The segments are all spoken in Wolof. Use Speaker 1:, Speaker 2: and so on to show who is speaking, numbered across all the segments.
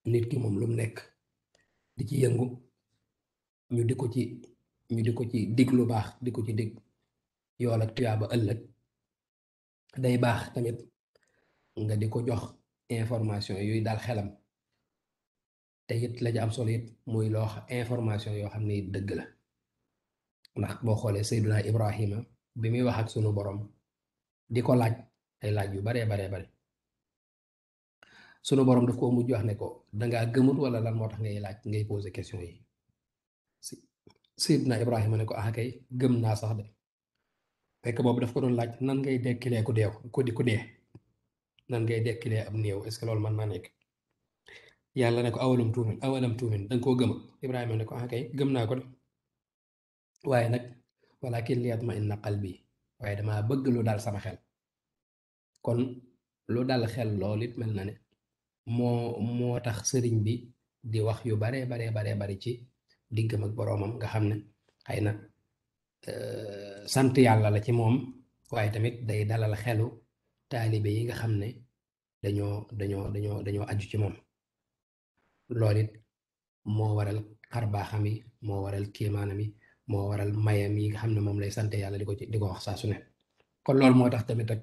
Speaker 1: nit ki moom lu mu nekk di ci yëngu ñu di ko ci dig lu baax di ko ci dig yool ak tuyaaba ëllëg day baax tamit nga di ko jox information yuy dal xelam te it la ci am solo it muy loo information yoo xam ne it dëgg la ndax boo xoolee Seydina Ibrahima bi muy wax ak sunu borom di ko laaj ay laaj yu baree baree bare sunu borom daf koo mujj wax ne ko dangaa gëmut wala lan moo tax ngay laaj ngay poser question yi si Seydina Ibrahima ne ko ah kay gëm naa sax de fekk boobu daf ko doon laaj nan ngay dekkilee ku deew ku dee nan ngay dekkilee ab néew est-ce que loolu man naa nekk yàlla ne ko awalam tuumin danga koo gëm Ibrahima ne ko ah kay gëm naa ko de waaye nag walakin liyatma'inna qalbi waaye damaa bëgg lu dal sama xel kon lu dal xel loolu it mel na ne moo tax sëriñ bi di wax yu baree baree bari ci diggam ak boroomam nga xam ne xëy na sant yàlla la ci moom waaye tamit day dalal xelu taalibe yi nga xam ne dañoo aju ci moom loolu it moo waral xarbaaxam yi moo waral kéemaanam yi moo waral mayam yi nga xam ne moom lay sant yàlla di ko wax saa su ne kon loolu moo tax tamit ak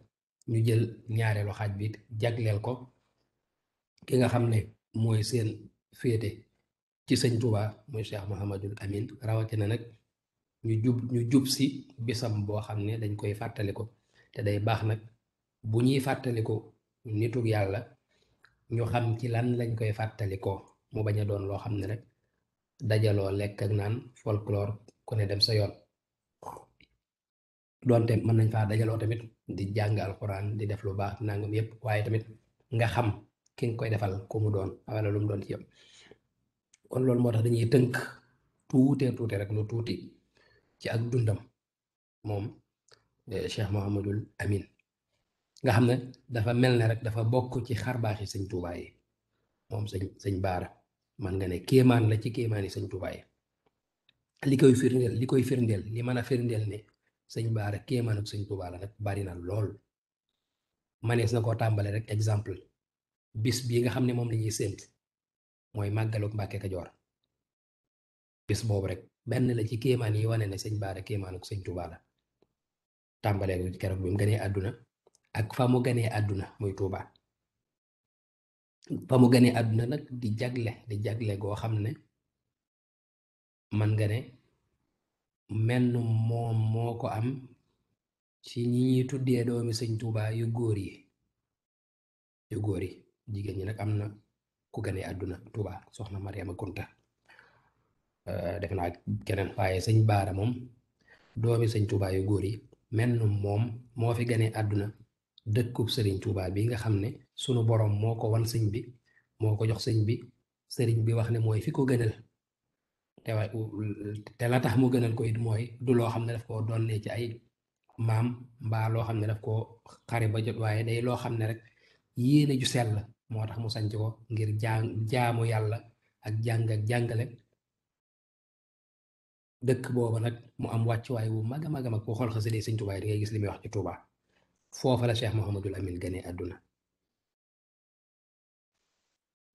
Speaker 1: ñu jël ñaareelu xaaj bi jagleel ko ki nga xam ne mooy seen féete ci sëñ Tuubaa muy Cheikh Mouhamadul Amin rawatina nag ñu jub si bisam boo xam ne dañ koy fàttaliku te day baax nag bu ñuy fàttaliku nitug yàlla ñu xam ci lan lañ koy fàttalikoo mu bañ a doon loo xam ne rek dajaloo lekk ak naan folklore ku ne dem sa yoon doonte mën nañ faa dajaloo tamit di jàng alxuraan di def lu baax nangam yépp waaye tamit nga xam ki nga koy defal ku mu doon wala lu mu doon ci yëpp kon loolu moo tax dañuy tënk tuuti rek lu tuuti ci ak dundam moom Cheikh Mouhamadul Amin nga xam ne dafa mel ne rek dafa bokk ci xarbaaxi sëñ Tuubaa yi moom sëñ Baara man nga ne kéemaan la ci kéemaani sëñ Tuubaa yi li koy firndeel li mën a firndeel ne sëñ Baara kéemaan ak sëñ Tuubaa la nag bari na lool manees na koo tàmbale rek exemple bis bii nga xam ne moom lañuy séent mooy màggaluk Mbàkke Kajoor bis boobu rek benn la ci kéemaan yi wane ne sëñ Baara kéemaan ak sëñ Tuubaa la tàmbalee ko keroog bi mu gënee àdduna ak fa mu gënee àdduna muy Tuubaa fa mu gënee àdduna nag di jagle goo xam ne man nga ne menn moom moo ko am ci ñi ñuy tuddee doomi sëñ Tuubaa yu góor yi jigéen ñi nag am na ku gënee àdduna Tuubaa soxna Mariama Kunta def naa keneen waaye sëñ Baara moom doomi sëñ Tuubaa yu góor yi menn moom moo fi gënee àdduna dëkkub sëriñ Tuubaa bi nga xam ne sunu borom moo ko wan sëñ bi moo ko jox sëñ bi sëriñ bi wax ne mooy fi ko gënal te la tax mu gënal ko it mooy du loo xam ne daf koo doonee ci ay maam mbaa loo xam ne daf koo xare ba jot waaye day loo xam ne rek yéene ju sell moo tax mu sanc ko ngir jaamu yàlla ak jàng ak jàngale dëkk booba nag mu am wàccuwaay wu mag a mag a mag bu xool xasida sëñ Tuubaa da ngay gis li muy wax ci Tuubaa foofa la Cheikh Mouhamadul Amin gënee àdduna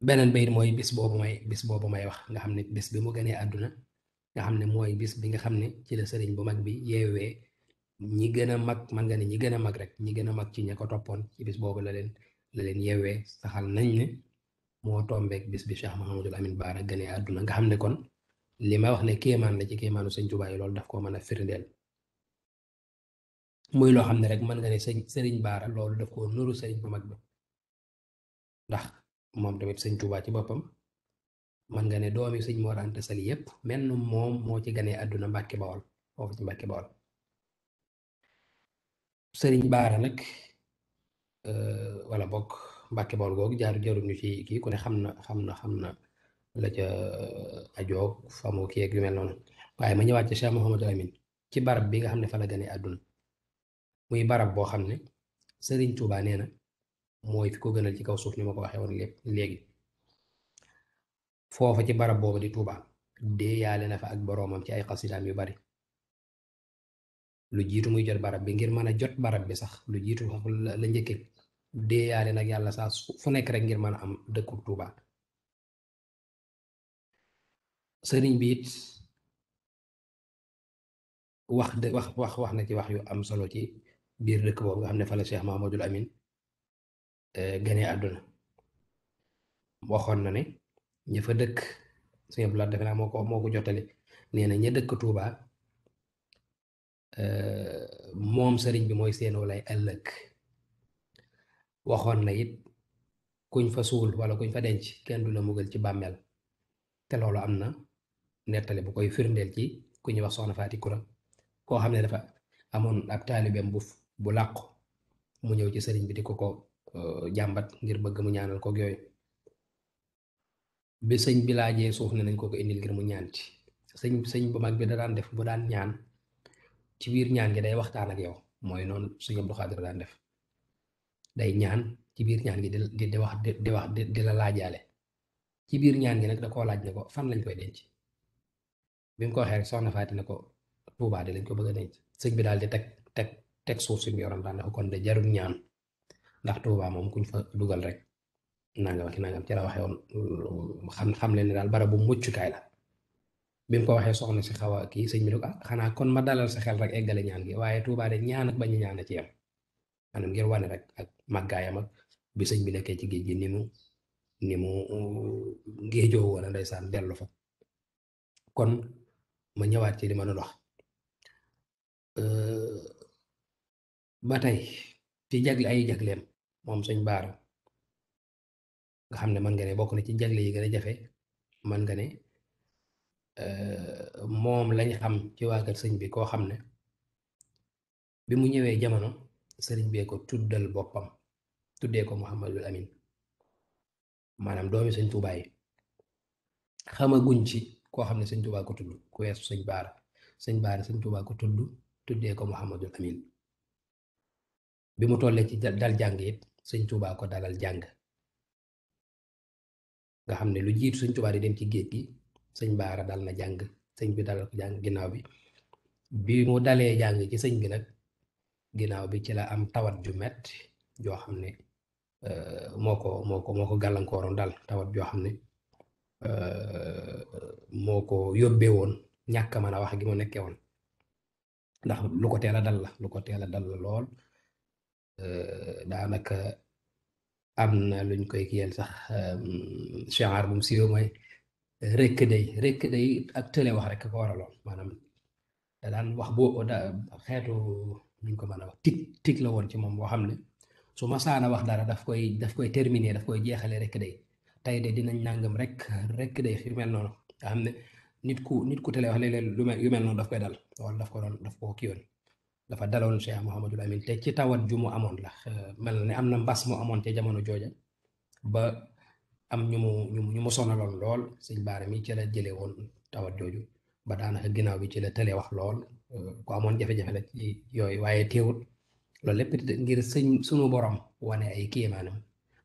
Speaker 1: beneen bayit mooy bis boobu may wax nga xam ne bis bi mu gënee àdduna nga xam ne mooy bis bi nga xam ne ci la sëriñ bu mag bi yeewee ñi gën a mag man nga ne ñi gën a mag rek ñi gën a mag ci ña ko toppoon ci bis boobu la leen yeewee saxal nañ ne moo tombeek bis bi Cheikh Mouhamadul Amin Baara gënee àdduna nga xam ne kon li ma wax ne kéemaan la ci kéemaanu sëñ Tuubaa yi loolu daf koo mën a firndeel muy loo xam ne rek mën nga ne sëriñ Baara loolu daf koo nuru sëriñ bu mag bi ndax moom tamit sëñ Tuubaa ci boppam man nga ne doomi sëñ Mor Anta Sali yépp menn moom moo ci ganee àdduna Mbàkke Bawol foofu ci Mbàkke Bawol sëriñ Baara nag wala bokk Mbàkke Bawol googu jarul ñu ci kii ku ne xam na la ca ajoog famu kii ak yu mel noonu waaye ma ñëwaat ci Cheikh Mouhamadul Amin ci barab bi nga xam ne fa la ganee àdduna muy barab boo xam ne sëriñ Tuubaa nee na mooy fi ko gënal ci kaw suuf ni ma ko waxee woon léegi foofa ci barab boobu di Tuubaa dee yaale na fa ak boroomam ci ay xasidaam yu bari lu jiitu muy jot barab bi ngir mën a jot barab bi sax lu jiitu la njëkke dee yaale nag yàlla saa fu nekk rek ngir mën a am dëkku Tuubaa sëriñ bi it wax na ci wax yu am solo ci biir dëkk boobu nga xam ne fa la Cheikh Mahamadul Amin gane àdduna. waxoon na ne ña fa dëkk sëñ Abdou Lahad defe naa moo ko jottali nee na ña dëkk Touba moom sëriñ bi mooy seen walay ëllëg. waxoon na it kuñ fa suul wala kuñ fa denc kenn du la mugal ci bàmmeel te loolu am na nettali bu koy firndeel ci ku ñuy wax soxna Faati Kura koo xam ne dafa amoon ab taalibeem bu làqu mu ñëw ci sëriñ bi di ko jàmbat ngir bëgg mu ñaanal kook yooyu bi sëñ bi laajee suuf ne nañ ko indil ngir mu ñaan ci sëñ bu mag bi da daan def bu daan ñaan ci biir ñaan gi day waxtaan ak yow mooy noonu sëñ Abdou Khadre daan def day ñaan ci biir ñaan gi di la laajaale ci biir ñaan gi nag da koo laaj ne ko fan lañ koy denc bi mu ko waxee rek soxna Faati ne ko Tuubaa de lañ ko bëgg a denc sëñ bi daal di teg suuf si mu yoroon daan ne ko kon de jarul ñaan ndax Tuubaa moom kuñ fa dugal rek nangam ak nangam ci la waxee woon xam leen ne daal barab bu muccukaay la bi mu ko waxee soxna si xaw a kii sëñ bi ne ko xanaa kon ma dalal sa xel rek eggale ñaan gi waaye Tuubaa de ñaan ak bañu ñaan a ci yam maanaam ngir wane rek ak màggaayam ak bi sëñ bi nekkee ci géej gi ni mu géejoo woon ndeysaan dellu fa kon ma ñëwaat ci li ma doon wax ba tey ci ay jagleem moom sëñ Baara nga xam ne man nga ne bokk na ci jagle yi gën a jafe man nga ne moom lañ xam ci waa kër sëñ bi koo xam ne bi mu ñëwee jamono sëriñ bee ko tuddal boppam tuddee ko Muhammadul Amin maanaam doomi sëñ Tuubaa yi xamaguñ ci koo xam ne sëñ Tuubaa ko tudd ku weesu sëñ Baara sëñ Tuubaa ko tuddee ko Muhammadul Amin bi mu tollee ci dal jàng it sëñ Tuubaa ko dalal jàng nga xam ne lu jiitu sëñ Tuubaa di dem ci géej gi sëñ Baara dal na jàng sëñ bi dalal ko jàng ginnaaw bi mu dalee jàng ci sëñ bi nag ginnaaw bi ci la am tawat ju metti joo xam ne moo ko gàllankooroon dal tawat joo xam ne moo ko yóbbee woon ñàkk a mën a wax gi mu nekkee woon ndax lu ko teel a dal la lool daanaka am na luñ koy kiyal sax chanr bu mu siiwee mooy rekk day ak tële wax rek ko waraloon maanaam da daan wax boo xeetu nuñ ko mën a wax tig la woon ci moom boo xam ne su ma saana wax dara daf koy terminer daf koy jeexale rekk day tey de dinañ nangam rekk day yu mel noonu nga xam ne nit ku tële wax léeg-léeg yu mel noonu daf koy dal wala daf ko kii woon dafa daloon Cheikh Mouhamadul Amin te ci tawat ju mu amoon la mel na ne am na mbas mu amoon ca jamono jooja ba am ñu mu sonaloon lool sëñ Baara mi ci la jëlee woon tawat jooju ba daanaka ginnaaw bi ci la tëlee wax lool ku amoon jafe-jafe la ci yooyu waaye teewut loolu lépp ngir sunu borom wane ay kéemaanam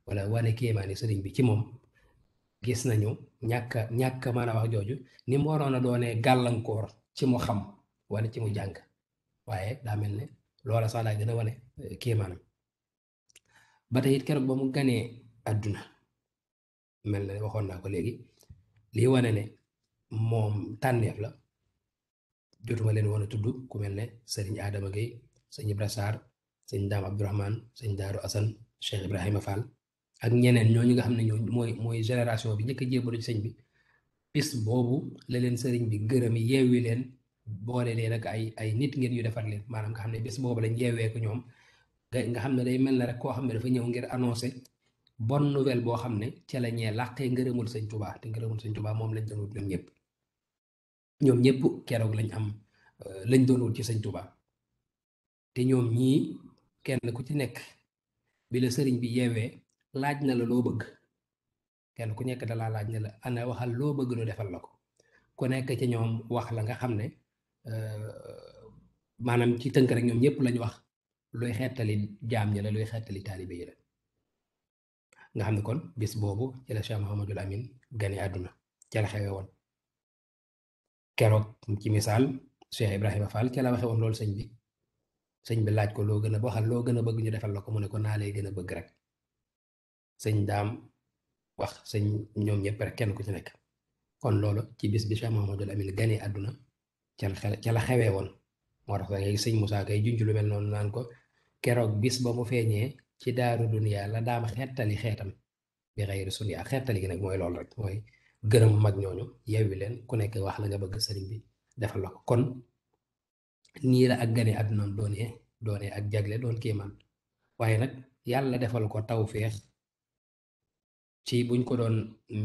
Speaker 1: wala wane kéemaani sëriñ bi ci moom gis nañu ñàkk mën a wax jooju ni mu waroon a doonee gàllankoor ci mu xam wala ci mu jàng waaye daa mel ne loola sax daa gën a wane kéemaanam ba tey it keroog ba mu ganee àdduna mel na waxoon naa ko léegi lii wane ne moom tànneef la jotuma leen woon a tudd ku mel ne sëriñ Adama Gueye sëñ Ibra Sarr sëñ Daam Abdourahman sëñ Daaru Asan Cheikh Ibrahima Fall ak ñeneen ñooñu nga xam ne ñoo mooy génération bi njëkk a jébbalu ci sëñ bi bis boobu la leen sëriñ bi gërëm yeewi leen boole leen ak ay nit ngeen yu defar leen maanaam nga xam ne bis boobu lañ yeewee ko ñoom nga xam ne day mel ne rek koo xam ne dafa ñëw ngir annoncé bonne nouvelle boo xam ne ca la ñee làqee ngërëmul sëñ Tuubaa te ngërëmul sëñ Tuubaa moom lañ doon wut ñoom ñëpp keroog lañ am lañ doon wut ci sëñ Tuubaa te ñoom ñii kenn ku ci nekk bi la sëriñ bi yeewee laaj na la loo bëgg kenn ku nekk dalaa laaj ne la ana waxal loo bëgg nu defal la ko ku nekk ci ñoom wax la nga xam ne maanaam ci tënk rek ñoom ñëpp lañ wax luy xettali jaam ñi la luy xettali taalibe yi la nga xam ne kon bis boobu ci la Cheikh Mouhamadul Amin gane àdduna ca la xewe woon keroog ci misaal Cheikh Ibrahima Fall ca la waxe woon loolu sëñ bi laaj ko loo gën a waxal loo gën a bëgg ñu defal la ko mu ne ko naa lay gën a bëgg rek sëñ daam wax sëñ ñoom ñëpp rek kenn ku ci nekk kon loolu ci bis bi Cheikh Mouhamadul Amin gane àdduna ca la xewee woon moo tax da ngay sëñ Moussa Kay junj lu mel noonu naan ko keroog bis ba mu feeñee ci daaru duniyaa la daam xettali xeetam bi xëyri suniyaa xettali gi nag mooy loolu rek mooy gërëm mag ñooñu yewwi leen ku nekk wax la nga bëgg sëriñ bi defal la ko kon nii la ak gane àdduna doonee ak jagle doon kéemaan waaye nag yàlla defal ko tawféex ci buñ ko doon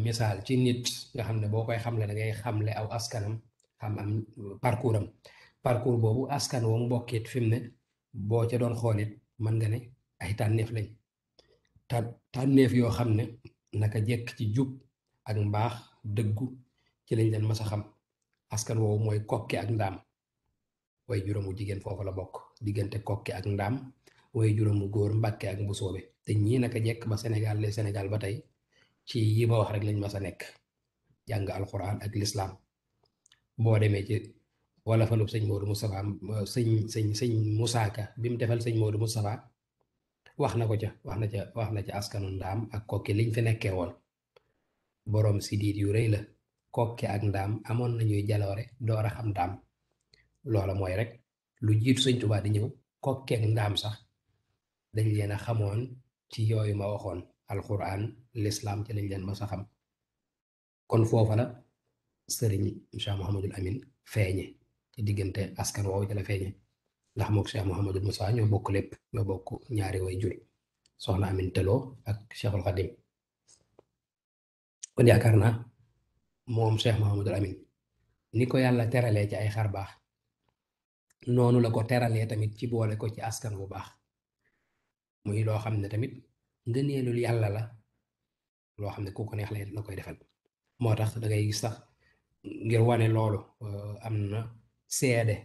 Speaker 1: misaal ci nit nga xam ne boo koy xamle da ngay xamle aw askanam xam am parcours am parcours boobu askan woo mu bokkit fi mu ne boo ca doon xoolit mën nga ne ay tànneef lañ tànneef yoo xam ne naka jekk ci jub ak mbaax dëggu ci lañ leen mas a xam askan woowu mooy kokki ak ndaam way juróomu jigéen foofu la bokk diggante kokki ak ndaam way juróomu góor mbàkke ak mbusoobe te ñii naka jekk ba Sénégal ba tey ci yi ma wax rek lañ mas a nekk jàng alquran ak lislaam boo demee ci wala falub sëñ Modou Moustapha sëñ Moussa Ka bi mu defal sëñ Modou Moustapha wax na ko ca wax na ca askanu ndaam ak kokki liñ fi nekkee woon boroom sidiit yu rëy la kokki ak ndaam amoon nañuy jaloore door a xam ndaam loola mooy rek lu jiitu sëñ Tuubaa di ñëw kokki ak ndaam sax dañ leen a xamoon ci yooyu ma waxoon alquran lislaam ci lañ leen mas a xam kon foofa la sëriñ Cheikh Mouhamadul Amin feeñe ci diggante askan woowu ci la feeñe ndax mook Cheikh Mouhamadul Moussa ñoo bokk lépp ñoo bokk ñaari way jur soxna Amin Teloo ak Cheikhul Khadim kon yaakaar naa moom Cheikh Mouhamadul Amin ni ko yàlla teralee ci ay xar baax noonu la ko teralee tamit ci boole ko ci askan bu baax muy loo xam ne tamit ngëneelul yàlla la loo xam ne ku ko neex la koy defal moo tax da ngay gis sax ngir wane loolu am na seede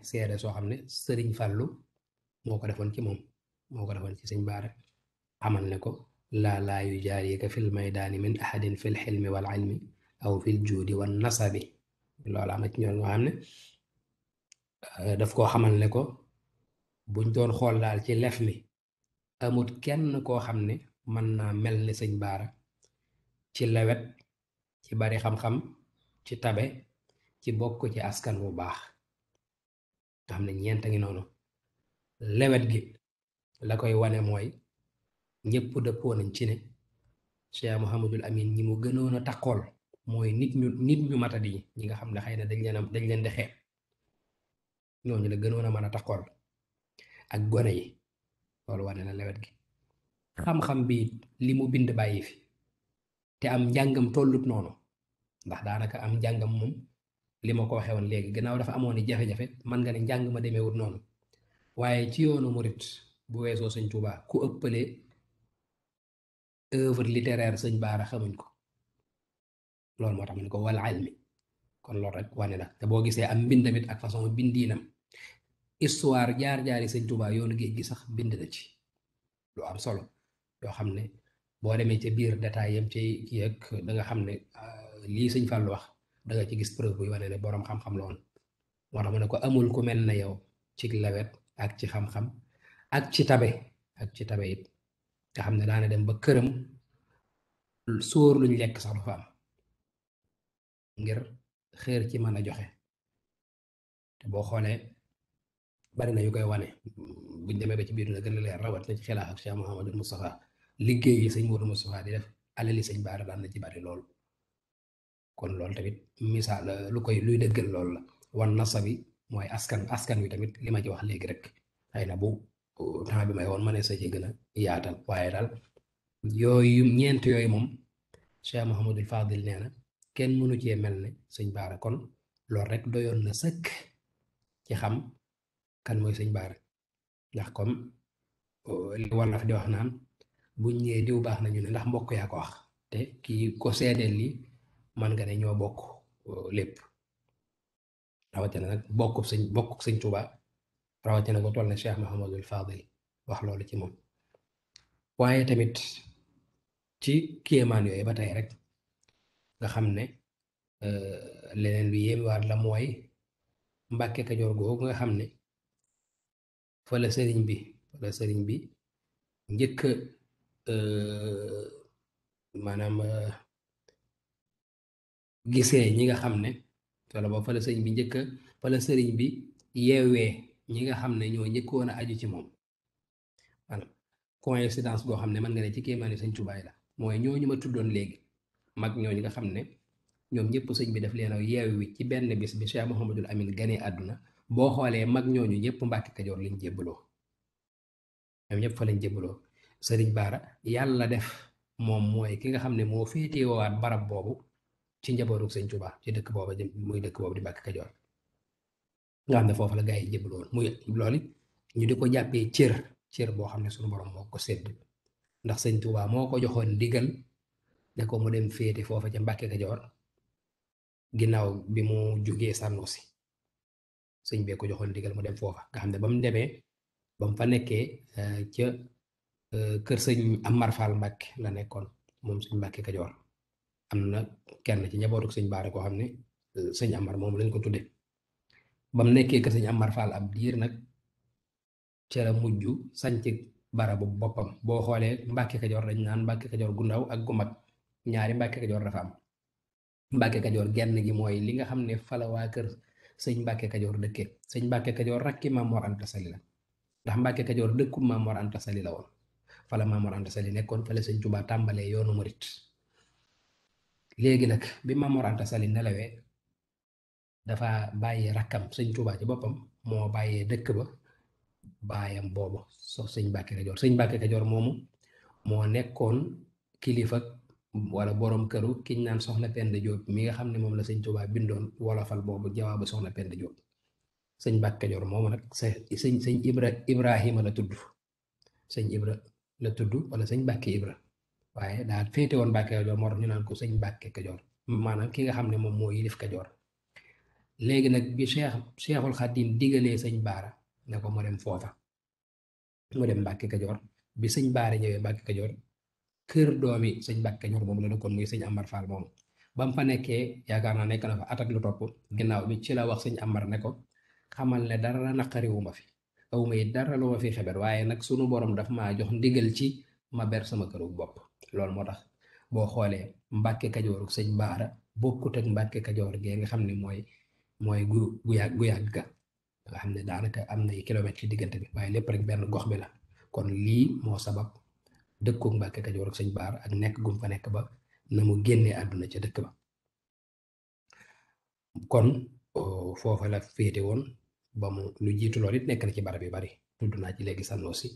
Speaker 1: soo xam ne sëriñ Fàllu moo ko defoon ci moom moo ko defoon ci sëñ Baara xamal ne ko laa yu jaarika fil maydaani min ahadin fil xilmi wal ilmi aw fil juudi wan nasabi loolu am na ci ñoom nga xam ne daf koo xamal ne ko buñ doon xool daal ci lef mi amut kenn koo xam ne mën naa mel ni sëñ Baara ci lewet ci bari xam-xam ci tabe ci bokk ci askan bu baax nga xam ne ñeent a ngi noonu lewet gi la koy wane mooy ñëpp dëppoo nañ ci ne Cheikh Mouhamadul Amin ñi mu gënoon a takkool mooy nit ñu matadi ñi nga xam ne xëy na dañ leen di xeeb ñooñu la gënoon a mën a takkool ak gone yi loolu wane na lewet gi xam-xam bi li mu bind bàyyi fi te am njàngam tollut noonu ndax daanaka am njàngam moom li ma ko waxee woon léegi gannaaw dafa amoon i jafe-jafe man nga ne njàng ma demeewut noonu waaye ci yoonu murit bu weesoo sëñ Tuubaa ku ëppale œuvre littéraire sëñ Baara xamuñ ko loolu moo tax mu ne ko wal ilmi kon loolu rek wane na te boo gisee am mbindamit ak façon bindiinam histoire jaar-jaari sëñ Tuubaa yoonu géej gi sax bind na ci lu am solo yoo xam ne boo demee ca biir détail yam ci kii ak da nga xam ne lii sëñ Fallu wax da nga ci gis preuve buy wane ne boroom xam-xam la woon moo tax mu ne ko amul ku mel na yow ci lawet ak ci xam-xam ak ci tabe it nga xam ne daana dem ba këram sóor luñ lekk sax du fa am ngir xeer ci mën a joxe te boo xoolee bari na yu koy wane buñ demee ba ci biir na gën a leer rawat na ci xilaaf ak Cheikh Mouhamadul Moustapha liggéey yi sëñ Modou Moustapha di def alali sëñ Baara daan na ci bari lool kon loolu tamit misaal luy dëggal loolu la wan nasabi mooy askan wi tamit li ma ci wax léegi rek xëy na bu temps bi may woon ma ne sa ci gën a yaatal waaye daal yooyu ñeent yooyu moom Cheikh Mouhamadul Fadil nee na kenn mënu cee mel ne sëñ Baara kon loolu rek doyoon na sëkk ci xam kan mooy sëñ Baara ndax comme li wolof di wax naan buñ ñëwee diw baax nañu ne ndax mbokk yaa ko wax te kii ko seedeel li man nga ne ñoo bokk lépp rawatina nag bokk sëñ Tuubaa rawatina ko toll ne Cheikh Mouhamadul Fadil wax loolu ci moom waaye tamit ci kéemaan yooyu ba tey rek nga xam ne leneen bi yéemiwaat la mooy Mbàkke Kajoor googu nga xam ne fa la sëriñ bi njëkk maanaam gisee ñi nga xam ne wala ba fa la sëñ bi njëkk fa la sëriñ bi yeewee ñi nga xam ne ñoo njëkkoon a aju ci moom voilà coïncidence goo xam ne man nga ne ci kéemaani sëñ Tuubaa la mooy ñooñu ma tuddoon léegi mag ñooñu nga xam ne ñoom ñëpp sëñ bi daf leen a yeewi ci benn bis bi Cheikh Mouhamadul Amin ganee àdduna boo xoolee mag ñooñu ñëpp Mbàkke Kajoor lañ jébbaloo ñoom ñëpp fa lañ jébbaloo sëriñ Baara yàlla def moom mooy ki nga xam ne moo féetewaat barab boobu ci njabootu sëñ Tuubaa ci dëkk booba jëm muy dëkk boobu di Mbàkke Kajoor nga xam ne foofu la gaa yi jébbaloo muy loolu ñu di ko jàppee cër boo xam ne suñu borom moo ko sédd ndax sëñ Tuubaa moo ko joxoon ndigal ne ko mu dem féete foofa ca Mbàkke Kajoor ginnaaw bi mu jógee Sànnusi sëñ bee ko joxoon ndigal mu dem foofa nga xam ne ba mu demee ba mu fa nekkee ca kër sëñ Amar Fall Mbàkke la nekkoon moom sëñ Mbàkke Kajoor am na kenn ci njabootu sëñ Baara koo xam ne sëñ Amar moom lañ ko tudde ba mu nekkee kër sëñ Amar Fall ab diir nag ca la mujj sanc barabu boppam boo xoolee Mbàkke Kajoor dañ naan Mbàkke Kajoor gu ndaw ak gu mag ñaari Mbàkke Kajoor dafa am Mbàkke Kajoor genn gi mooy li nga xam ne fala waa kër sëñ Mbàkke Kajoor dëkke sëñ Mbàkke Kajoor rakki Maam Mor Anta Sali la ndax Mbàkke Kajoor dëkku Maam Mor Anta Sali la woon fala Maam Mor Anta Sali nekkoon fala sëñ Tuubaa tàmbalee yoonu murit léegi nag bi Maam Mor Anta Sali nelawee dafa bàyyi rakkam sëñ Tuubaa ci boppam moo bàyyee dëkk ba baayam boobu sëñ Mbàkke Kajoor sëñ Mbàkke Kajoor moomu moo nekkoon kilifa wala borom këru kiñ naan soxna Penda Jóob mi nga xam ne moom la sëñ Tuubaa bindoon wolofal boobu jawaabu soxna Penda Jóob sëñ Mbàkke Kajoor moomu nag sëñ Ibrahima la tudd sëñ Ibra la tudd wala sëñ Mbàkke Ibra waaye daal féete woon Mbàkke Kajoor moo tax ñu naan ko sëñ Mbàkke Kajoor maanaam ki nga xam ne moom moo yilif Kajoor léegi nag bi Cheikhul Xadim digalee sëñ Baara ne ko mu dem foofa mu dem Mbàkke Kajoor bi sëñ Baara ñëwee Mbàkke Kajoor kër doomi sëñ Mbàkke Kajoor moom la dëkkoon muy sëñ Amar Fall moom ba mu fa nekkee yaakaar naa nekk na fa at ak lu topp ginnaaw bi ci la wax sëñ Amar ne ko xamal ne dara naqariwuma fi awuma it dara lu ma fi xeber waaye nag sunu borom daf maa jox ndigal ci ma ber sama këru bopp loolu moo tax boo xoolee Mbàkke Kajoor sëñ Baara bokkut ak Mbàkke Kajoor gee nga xam ne mooy gu yàgg ga nga xam ne daanaka am na kilomètre ci diggante bi waaye lépp rek benn gox bi la kon lii moo sabab dëkkook Mbàkke Kajoor ak sëñ Baara ak nekk gum fa nekk ba na mu génnee àdduna ca dëkk ba kon foofa la féete woon ba mu lu jiitu loolu it nekk na ci barab yu bari tudd naa ci léegi Sànnoosi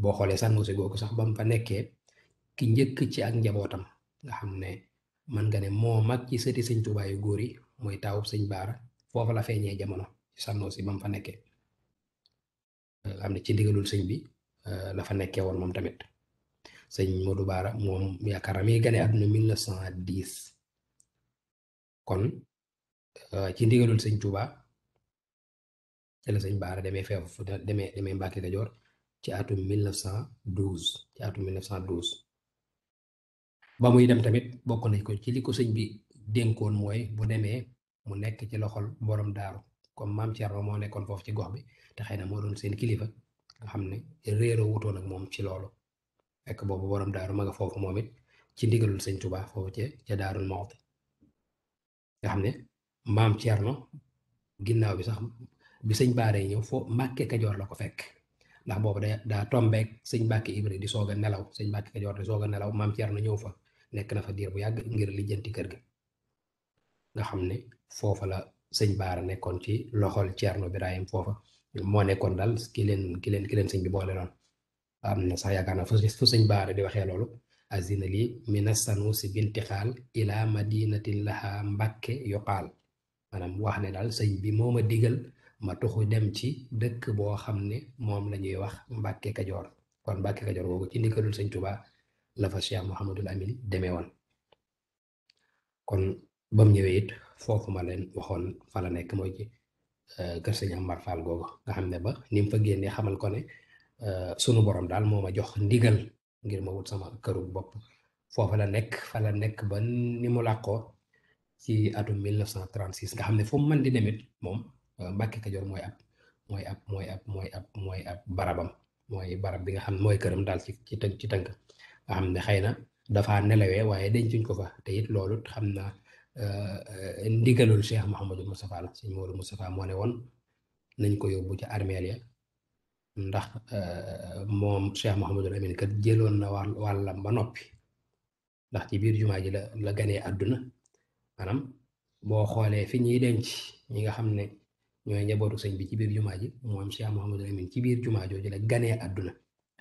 Speaker 1: boo xoolee Sànnoosi googu sax ba mu fa nekkee ki njëkk ci ak njabootam nga xam ne man nga ne moo mag ci sëti sëñ Tuubaa yu góor yi mooy taawub sëñ Baara foofa la feeñee jamono ci Sànnoosi ba mu fa nekkee xam ne ci ndigalul sëñ bi la fa nekkee woon moom tamit sëñ Modou Baara moom yaakaar naa mi gane àdduna 1910 kon ci ndigalul sëñ Tuubaa ci la sëñ Baara demee feefu demee Mbàkke Kajoor ci atum 1912 ci atum 1912 ba muy dem tamit bokk nañ ko ci li ko sëñ bi dénkoon mooy bu demee mu nekk ci loxol borom daaru comme maam Thierno moo nekkoon foofu ci gox bi te xëy na moo doon seen kilifa nga xam ne réeroo wutoon ak moom ci loolu fekk boobu borom daaru ma nga foofu moom it ci ndigalul sëñ Tuubaa foofu ca Daarul Muxti nga xam ne maam Thierno ginnaaw bi sax bi sëñ Baara ñëw foo Mbàkke Kajoor la ko fekk ndax boobu daa tombeek sëñ Mbàkke Ibra di soog a nelaw sëñ Mbàkke Kajoor di soog a nelaw maam Thierno ñëw fa nekk na fa diir bu yàgg ngir lijjanti kër ga nga xam ne foofa la sëñ Baara nekkoon ci loxol Thierno Birahim foofa moo nekkoon daal ki leen sëñ bi boole loon am na sax yaakaar naa fu sëñ Baara di waxee loolu azina lii mina sanusi bintixaal ila madinatin laha Mbàkke yuqaal maanaam wax ne daal sëñ bi moo ma digal ma tuxu dem ci dëkk boo xam ne moom la ñuy wax Mbàkke Kajoor kon Mbàkke Kajoor boobu ci ndigalul sëñ Tuubaa la fa Cheikh Mouhamadul Amin demee woon kon ba mu ñëwee it foofu ma leen waxoon fa la nekk mooy ci kër sëñ Amar Fall googu nga xam ne ba ni mu fa génnee xamal ko ne sunu borom daal moo ma jox ndigal ngir ma wut sama këru bopp foofa la nekk fa la nekk ba ni mu làqoo ci atum 1936 nga xam ne fu mu mën di demit moom Mbàkke Kajoor mooy ab barabam mooy barab bi nga xam ne mooy këram daal ci tënk nga xam ne xëy na dafa nelawee waaye dencuñ ko fa te it loolu xam naa ndigalul Cheikh Mouhamadul Moustapha la sëñ Modou Moustapha moo ne woon nañ ko yóbbu ci armeel ya ndax moom Cheikh Mouhamadul Amin kat jëloon na wàllam ba noppi ndax ci biir jumaa ji la ganee àdduna maanaam boo xoolee fi ñuy denc ñi nga xam ne ñooy njabootu sëñ bi ci biir jumaa ji moom Cheikh Mouhamadul Amin ci biir jumaa jooju la ganee àdduna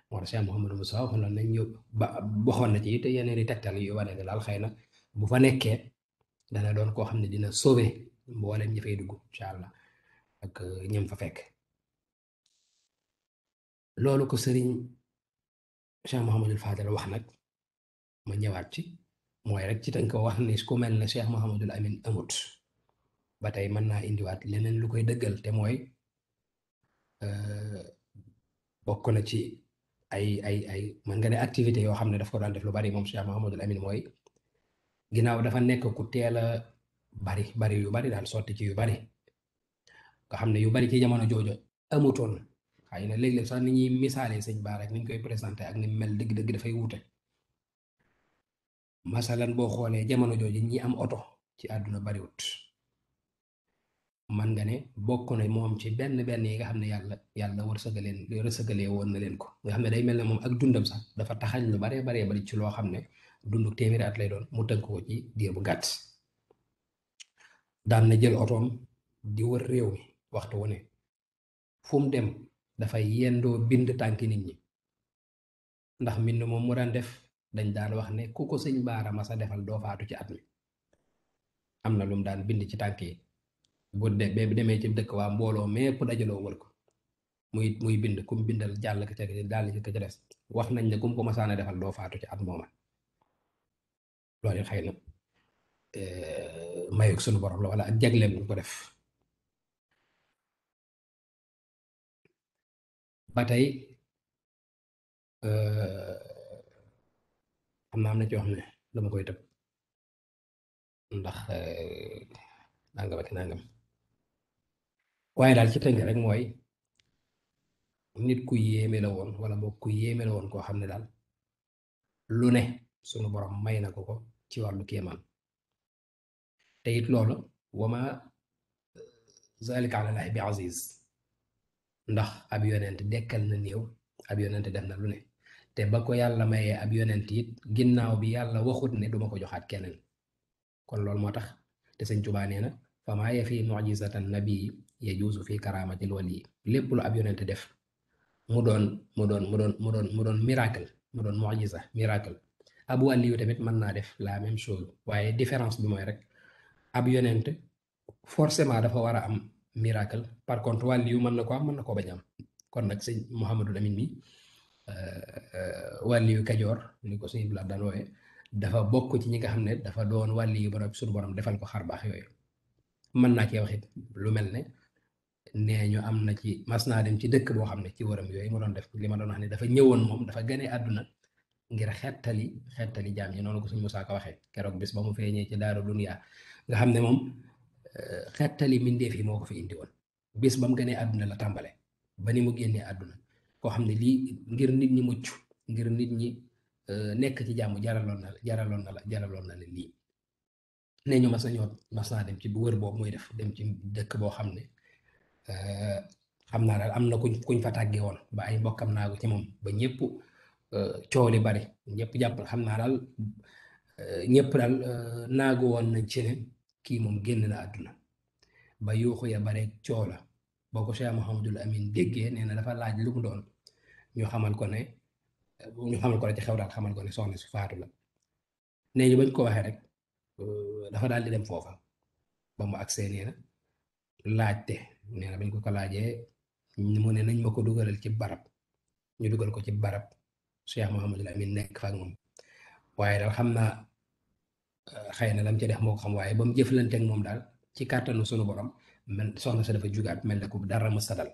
Speaker 1: moo tax Cheikh Mouhamadul Moustapha waxoon na nañ yóbbu ba waxoon na ci te yeneen i tegtal yu wane ne daal xëy na bu fa nekkee dana doon koo xam ne dina sauver mboolem ñi fay dugg incha allah ak ñëm fa fekk loolu ko sëriñ Cheikh Mouhamadul Fadel wax nag ma ñëwaat ci mooy rek ci tënk ko wax ni ku mel ne Cheikh Mouhamadul Amin amut ba tey mën naa indiwaat leneen lu koy dëggal te mooy bokk na ci ay man nga ne activité yoo xam ne daf ko daan def lu bari moom Cheikh Mouhamadul Amin mooy ginnaaw dafa nekk ku teel a bari yu bari daal sotti ci yu bari nga xam ne yu bari ci jamono joojo amutoon xëy na léeg-léeg sax ni ñuy misaalee sëñ Bara rek ni ñu koy présenté ak ni mel dëgg-dëgg dafay wuute masalan boo xoolee jamono jooju ñi am oto ci àdduna bariwut man nga ne bokk na moom ci benn yi nga xam ne yàlla wërsëgalee woon na leen ko nga xam ne day mel ne moom ak dundam sax dafa taxañ lu baree bari ci loo xam ne dundu téeméeri at lay doon mu tënk ko ci diir bu gàtt daan na jël otoom di wër réew mi waxtu wu ne fu mu dem dafay yendoo bind tànki nit ñi ndax mbind moom mu daan def dañ daan wax ne ku ko sëñ Baara ma sa defal doo faatu ci at mi am na lu mu daan bind ci tànk yi bu demee ci dëkk waa mbooloo mépp dajaloo wër ko muy bind kum bindal jàll ka ca daal ka ca des wax nañ ne kum ko masaana defal doo faatu ci at mooma loolu xëy na mayuk sunu borom la wala ak jagleem ñu ko def ba tey xam naa am na ci wax ne dama koy tëb ndax nangam ak nangam waaye daal ci tënk rek mooy nit ku yéeme la woon wala boog ku yéeme la woon koo xam ne daal lu ne sunu borom may na ko ci wàllu kéemaan te it loolu wama zalika ala llahi bi aziz ndax ab yonent dekkal na néew ab yonent def na lu ne te ba ko yàlla mayee ab yonent it ginnaaw bi yàlla waxut ne duma ko joxaat keneen kon loolu moo tax te sëñ Tuubaa nee na famaa yafi mujizatan nabii yajuuzu fi karamatil wali lépp lu ab yonent def mu doon miracle mu doon mujiza miracle ab wàlli yu tamit mën naa def la même chose waaye différence bi mooy rek ab yonent forcément dafa war a am miracle par contre wàlli yu mën na ko am mën na koo bañ am kon nag sëñ Mouhamadul Amin mi wàlli yu Kajoor ni ko sëñ Blaat daan wooye dafa bokk ci ñi nga xam ne dafa doon wàlli yu borom suñu borom defal ko xar baax yooyu mën naa cee waxit lu mel ne nee ñu am na ci mas naa dem ci dëkk boo xam ne ci wëram yooyu mu doon def li ma doon wax ne dafa ñëwoon moom dafa gane àdduna ngir xettali jaam yi noonu ko suñ Musaa Ka waxee keroog bis ba mu feeñee ci daaru duniyaa nga xam ne moom xettali mbindeef yi moo ko fi indi woon bis ba mu gënee àdduna la tàmbale ba ni mu génnee àdduna koo xam ne lii ngir nit ñi mucc ngir nit ñi nekk ci jàmm jaraloon na la lii ne ñu mas naa dem ci bu wër boobu muy def dem ci dëkk boo xam ne xam naa daal am na kuñ fa tàggee woon ba ay mbokkam naagu ci moom ba ñëpp coow li bari ñëpp jàpp xam naa daal ñëpp daal naagu woon nañ ci ne kii moom génn na àdduna ba yuuxu ya bare coow la boo ko Cheikh Mouhamadul Amin déggee nee na dafa laaj lu mu doon ñu xamal ko ne ci xew daal xamal ko ne soxna si faatu la nee ñu bañ ko waxee rek dafa daal di dem foofa ba mu agsee nee na laajte nee na bañ ko laajee mu ne nañ ma ko dugalal ci barab ñu dugal ko ci barab Cheikh Mouhamadul Amin nekk fa ak moom waaye daal xam naa xëy na lam ci def moo ko xam waaye ba mu jëflanteeg moom daal ci kàttanu sunu borom mel soxna sa dafa jugaat mel ne ko dara ma sadal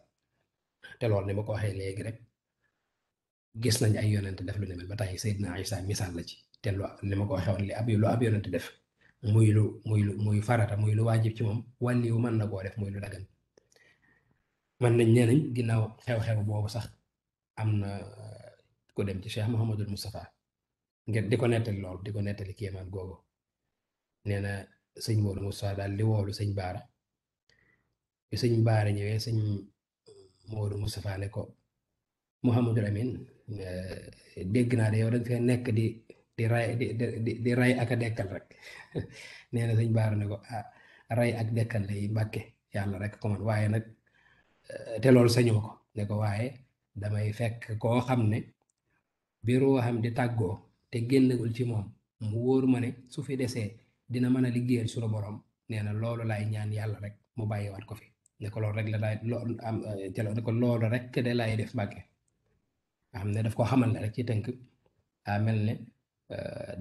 Speaker 1: te loolu ni ma ko waxee léegi rek gis nañ ay yonent def lu ne mel ba tey Seydina Isa misaal la ci te li ma ko waxee woon lu ab yonent def muy farata muy lu waajib ci moom wàlliwu mën na koo def muy lu dagan man nañ nee nañ ginnaaw xew-xew boobu sax am na ku dem ci Cheikh Mouhamadul Moustapha ngir di ko nettali lool di ko nettali kéemaan googu nee na sëñ Modou Moussa daal di woolu sëñ Baara bi sëñ Baara ñëwee sëñ Modou Moustapha ne ko Mouhamadul Amin dégg naa de yow dañ fee nekk di ray di ray ak a dekkal rek nee na sëñ Baara ne ko ah ray ak dekkal day Mbàkke yàlla rek ko man waaye nag te loolu sañu ko ne ko waaye damay fekk koo xam ne bi ruuxam di tàggoo te génnagul ci moom mu wóor ma ne su fi desee dina mën a liggéeyal sunu borom nee na loolu laay ñaan yàlla rek mu bàyyiwaat ko fi ne ko loolu rek la daay loolu am ne ko loolu rek de laay def Mbàkke nga xam ne daf ko xamal ne rek ci tënk daa mel ne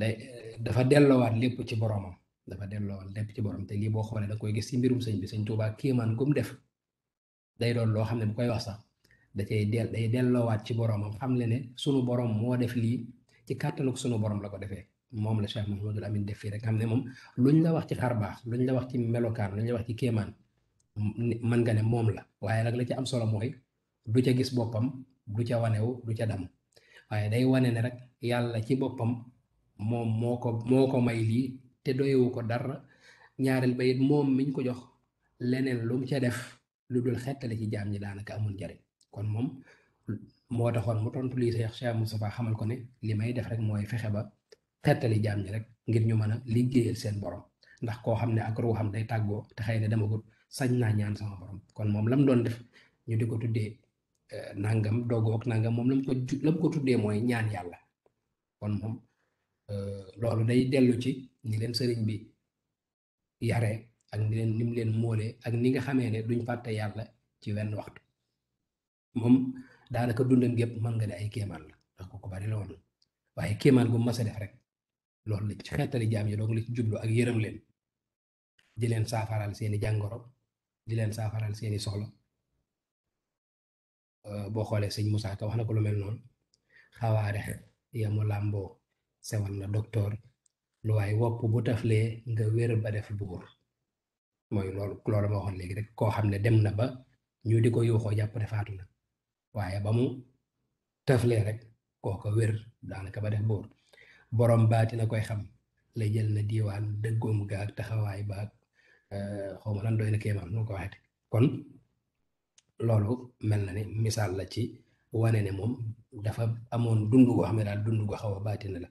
Speaker 1: day dafa delloowaat lépp ci boromam dafa delloowaat lépp ci borom te lii boo xoolee da koy gis ci mbirum sëñ bi sëñ Tuubaa kéemaan gum def day doon loo xam ne bu koy wax sax day delloowaat ci boromam xam le ne sunu borom moo def lii ci kàttanuk sunu borom la ko defee moom la Cheikh Mouhamadul Amin def fii rek xam ne moom luñ la wax ci xar baax luñ la wax ci melokaan luñ la wax ci kéemaan mën nga ne moom la waaye nag la ci am solo mooy du ca gis boppam du ca wanewu du ca dam waaye day wane ne rek yàlla ci boppam moom moo ko may lii te doyewu ko dara ñaareel ba it moom miñ ko jox leneen lu mu ca def lu dul xettale ci jaam ñi daanaka amul njariñ kon moom moo taxoon mu tontu lii Cheikh Moustapha xamal ko ne li may def rek mooy fexe ba xettali jaam ñi rek ngir ñu mën a liggéeyal seen borom ndax koo xam ne ak ruuxam day tàggoo te xëy na demagul sañ naa ñaan sama borom kon moom lam doon def ñu di ko tuddee nangam dogoog nangam moom lam ko tuddee mooy ñaan yàlla kon moom loolu day dellu ci ni leen sëriñ bi yare ak ni mu leen móolee ak ni nga xamee ne duñ fàtte yàlla ci wenn waxtu moom daanaka dundam gépp mën nga ne ay kéemaan la ndax ko bari la woon waaye kéemaan gu mas a def rek loolu la ci xeetali jaam yi doog li ci jublu ak yërëm leen di leen saafaral seeni jàngoro di leen saafaral seeni soxla boo xoolee sëñ Moussa Ka wax na ko lu mel noonu xawaare yamu làmboo sewal na docteur lu waaye wopp bu taflee nga wér ba def buur mooy loolu ma waxoon léegi rek koo xam ne dem na ba ñu di ko yuuxoo jàpp ne faatu na waaye ba mu taflee rek kooko wér daanaka ba def buur borom baati na koy xam la jël na diiwaan dëggoom ga ak taxawaay ba ak xaw ma lan doy na kéemaan nu ko waxeete kon loolu mel na ni misaal la ci wane ne moom dafa amoon dund goo xam ne daal dund goo xaw a baatina la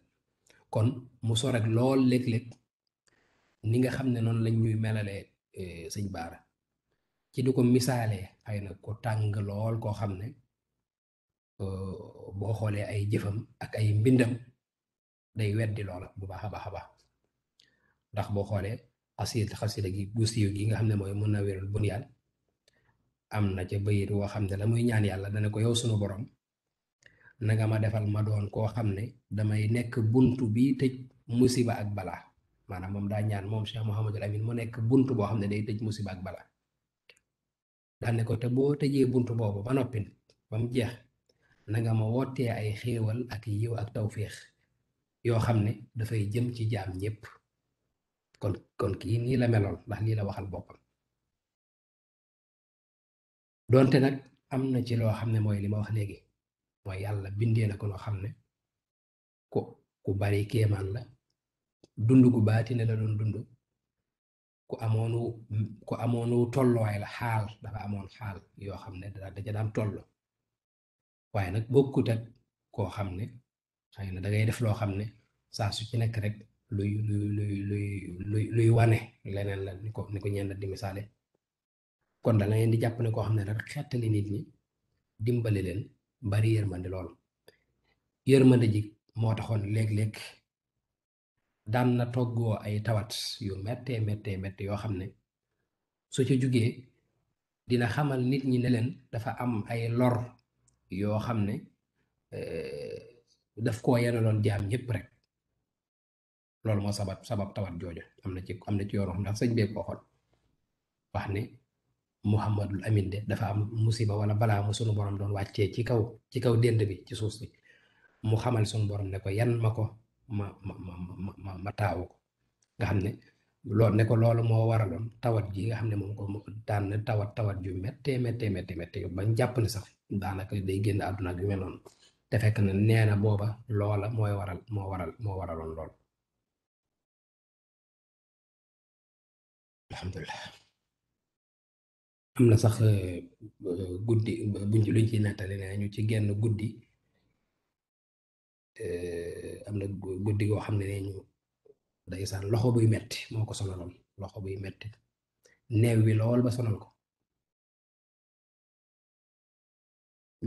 Speaker 1: kon mu sor ak lool léeg-léeg ni nga xam ne noonu lañ ñuy melalee sëñ Baara ci di ko misaalee xëy na ko tàng lool koo xam ne boo xoolee ay jëfam ak ay mbindam day weddi loola bu baax a baax a baax ndax boo xoolee xasida gi gu siiw gi nga xam ne mooy mën na wérul bunyaan am na ca bayit woo xam ne la muy ñaan yàlla dana ko yow sunu borom nanga ma defal ma doon koo xam ne damay nekk buntu bi tëj musiba ak balaa maanaam moom daa ñaan moom Cheikh Mouhamadul Amin mu nekk buntu boo xam ne day tëj musiba ak balaa daan ne ko te boo tëjee buntu boobu ba noppi ba mu jeex nanga ma wootee ay xéewal ak yiw ak tawféex yoo xam ne dafay jëm ci jaam ñépp kon kii nii la meloon ndax lii la waxal boppam doonte nag am na ci loo xam ne mooy li ma wax léegi mooy yàlla bindee na ko loo xam ne ku bari kéemaan la dund gu baati ne la doon dund ku amoonu tolluwaay la xaal dafa amoon xaal yoo xam ne da ca daan toll waaye nag bokkut ak koo xam ne xëy na da ngay def loo xam ne saa su ci nekk rek luy wane leneen la ni ko ñenn di misaale kon da ngeen di jàpp ne koo xam ne rek xettali nit ñi dimbali leen bari yërmande lool yërmande ji moo taxoon léeg-léeg daan na toggoo ay tawat yu méttee méttee yoo xam ne su ci jugee dina xamal nit ñi ne leen dafa am ay lor yoo xam ne daf koo yenaloon jaam ñëpp rek loolu moo sabab tawat jooju am na ci yoon ndax sëñ bee ko waxoon wax ne Muhammadul Amin de dafa am musiba wala balaa mu sunu borom doon wàccee ci kaw dend bi ci suuf si mu xamal sunu borom ne ko yan ma ko ma taawu ko nga xam ne loolu ne ko loolu moo waraloon tawat ji nga xam ne moom ko daan na tawat ju méttee bañ jàpp ne sax daanaka day génn àdduna ak yu mel noonu te fekk na nee na booba loola moo waraloon lool alhamdulilah. am na sax guddi buñ luñ ci nettali ne ñu ci genn guddi am na guddi goo xam ne nee ñu ndeysaan loxo buy metti moo ko sonaloon loxo buy metti neew wi lool ba sonal ko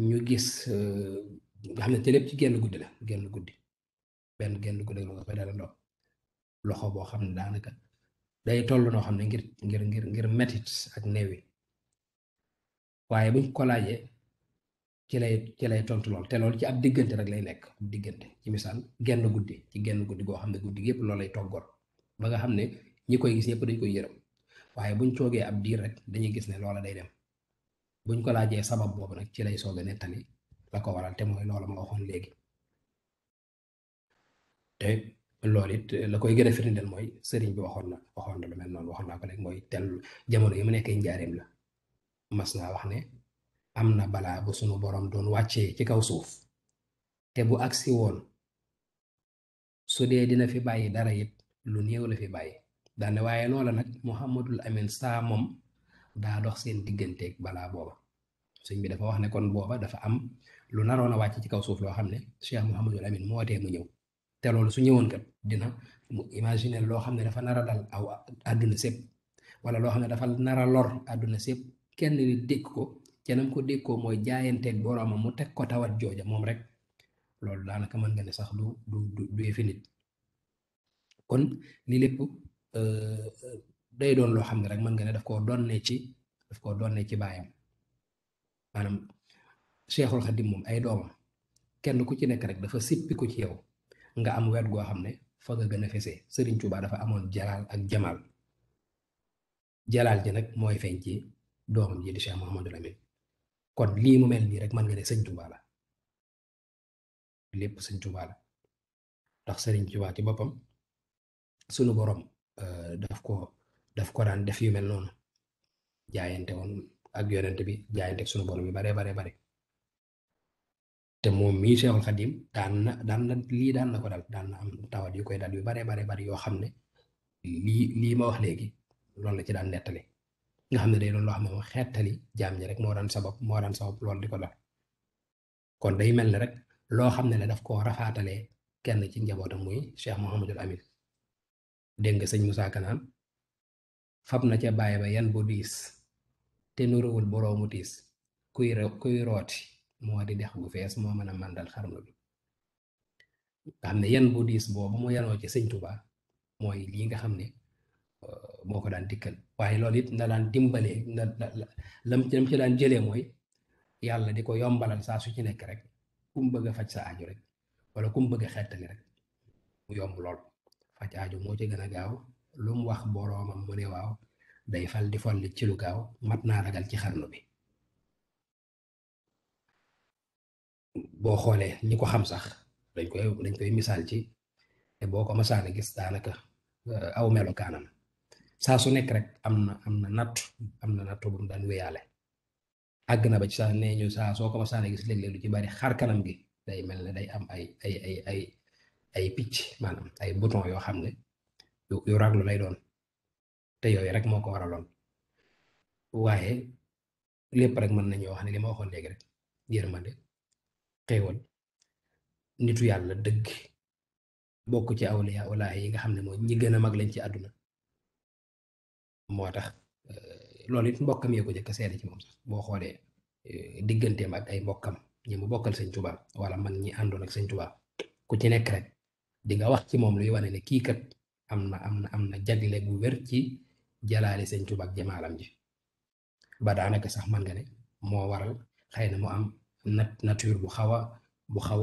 Speaker 1: ñu gis nga xam ne te lépp ci genn guddi la genn guddi genn guddi la nga koy dala ndox loxo boo xam ne daanaka day toll noo xam ne ngir mettit ak neew wi waaye buñ ko laajee ci lay tontu lool te loolu ci ab diggante rek lay nekk ab diggante ci misaal genn guddi goo xam ne guddi gi yëpp loolu lay toggoon ba nga xam ne ñi koy gis ñëpp dañ koy yërëm waaye buñ toogee ab diir rek dañuy gis ne loola day dem buñ ko laajee sabab boobu nag ci lay soog a nettali la ko waral te mooy loola ma waxoon léegi te loolu it la koy gën a firndeel mooy sëriñ bi waxoon na lu mel noonu waxoon naa ko léegi mooy tel jamono yi mu nekkee njaareem la mas naa wax ne am na balaa bu sunu borom doon wàccee ci kaw suuf te bu agsi woon su dee dina fi bàyyi dara it lu néew la fi bàyyi daane waaye loola nag Muhammadul Amin saa moom daa dox seen digganteeg balaa booba sëñ bi dafa wax ne kon booba dafa am lu naroon a wàcc ci kaw suuf loo xam ne Cheikh Muhammadul Amin moo tee mu ñëw te loolu su ñëwoon kat dina mu imaginer loo xam ne dafa nar a dal aw àdduna sépp wala loo xam ne dafa nar a lor àdduna sépp kenn ni dékk ko canam ko dékkoo mooy jaayanteeg boroomam mu teg ko tawat jooja moom rek loolu daanaka mën nga ne sax du yëfi nit kon lii lépp day doon loo xam ne rek mën nga ne daf koo doonne ci baayam maanaam Cheikhul Khadim moom ay doomam kenn ku ci nekk rek dafa sippi ko ci yow nga am wet goo xam ne fa nga gën a fesee Sëriñ Tuubaa dafa amoon jalaal ak jamaal jalaal ji nag mooy feeñ ci doomam ji di Cheikh Mouhamadul Amin kon lii mu mel nii rek mën nga ne Sëñ Tuubaa la lépp Sëñ Tuubaa la ndax Sëriñ Tuubaa ci boppam sunu borom daf ko daan def yu mel noonu jaayante woon ak yonent bi jaayante ak sunu borom yu bare bare te moom mii Cheikhul Khadim daan na lii daan na ko dal daan na am tawat yu koy dal yu bare bari yoo xam ne lii ma wax léegi loolu la ci daan nettali nga xam ne day doon loo xam ne moo xettali jaam ñi rek moo daan sabab loolu di ko dal kon day mel ne rek loo xam ne la daf koo rafaatalee kenn ci njabootam muy Cheikh Mouhamadul Amin dégg nga sëñ Moussa Kanaan fab na ca bàyyi ba yan bu diis te nuruwul boroomu tiis kuy rooti moo di dex gu fees moo mën a màndal xarnu bi nga xam ne yan bu diis boobu mu yanoo ci sëñ Tuubaa mooy lii nga xam ne moo ko daan dikkal waaye loolu it na daan dimbalee lam ci daan jëlee mooy yàlla di ko yombalal saa su ci nekk rek kum bëgg a faj sa aajo rek wala kum bëgg a xettali rek mu yomb lool faj aajo moo ci gën a gaaw lu mu wax boroomam mu ne waaw day fal di folli ci lu gaaw mat naa ragal ci xarnu bi boo xoolee ñi ko xam sax dañ koy misaal ci te boo ko masaana gis daanaka aw melokaanam saa su nekk rek am na nattu bu mu daan wéyaale àgg na ba ci sax nee ñu saa soo ko masaana gis léeg-léeg lu ci bari xar kanam gi day mel ne day am ay picc maanaam ay bouton yoo xam ne yu raglu lay doon te yooyu rek moo ko waraloon waaye lépp rek mën nañoo wax ne li ma waxoon léegi rek yërmande xéewal nitu yàlla dëgg bokk ci awliya wallaahi yi nga xam ne mooy ñi gën a mag lañ ci àdduna moo tax loolu it mbokkam yee ko jëkk seede ci moom sax boo xoolee digganteem ak ay mbokkam ñi mu bokkal sëñ Tuubaa wala mag ñi àndoon ak sëñ Tuubaa ku ci nekk rek di nga wax ci moom luy wane ne kii kat am na jagle bu wér ci jalaali sëñ Tuubaa ak jamaalam ji ba daanaka sax man nga ne moo waral xëy na mu am nature bu xaw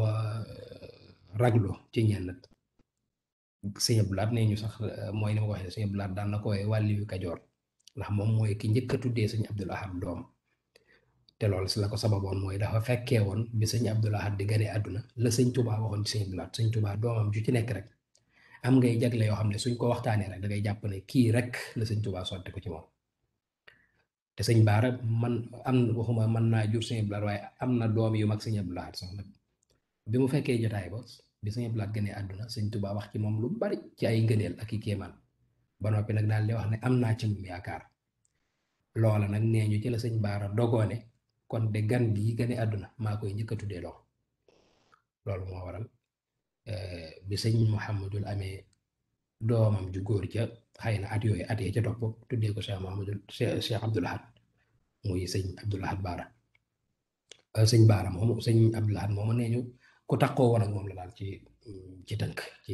Speaker 1: a raglu ci ñenn nag sëñ Abdou Lahad nee ñu sax mooy ni ma ko waxee sëñ Abdou Lahad daan na ko wooye wàlliyu Kajoor ndax moom mooy ki njëkk a tuddee sëñ Abdou Lahad doom te loolu si la ko sababoon mooy dafa fekkee woon bi sëñ Abdou Lahad di gane àdduna la sëñ Tuubaa waxoon ci sëñ Abdou Lahad sëñ Tuubaa doomam ju ci nekk rek am ngay jagle yoo xam ne suñ ko waxtaanee rek da ngay jàpp ne kii rek la sëñ Tuubaa sotti ko ci moom te sëñ Baara waxuma mën naa jur sëñ Abdou Lahad waaye am na doom yu mag sëñ Abdou Lahad sax nag bi mu fekkee jotaay ba bi sëñ Abdou Lahad gënee àdduna sëñ Tuubaa wax ci moom lu bari ci ay ngëneel ak i kéemaan ba noppi nag daal di wax ne am naa ci moom yaakaar. loola nag nee ñu ci la sëñ Baara dogoone kon de gan gii gane àdduna maa koy njëkk a tuddee doom. loolu moo waral bi sëñ Mouhamadul amee doomam ju góor ca xëy na at yooyu at yee ca topp tuddee ko Cheikh Mouhamadul Cheikh Abdoul Ahad muy sëñ Abdoul Ahad Baara. sëñ Baara moomu sëñ Abdoul Ahad moomu nee ñu ku takkoo woon ak moom la daal ci tënk ci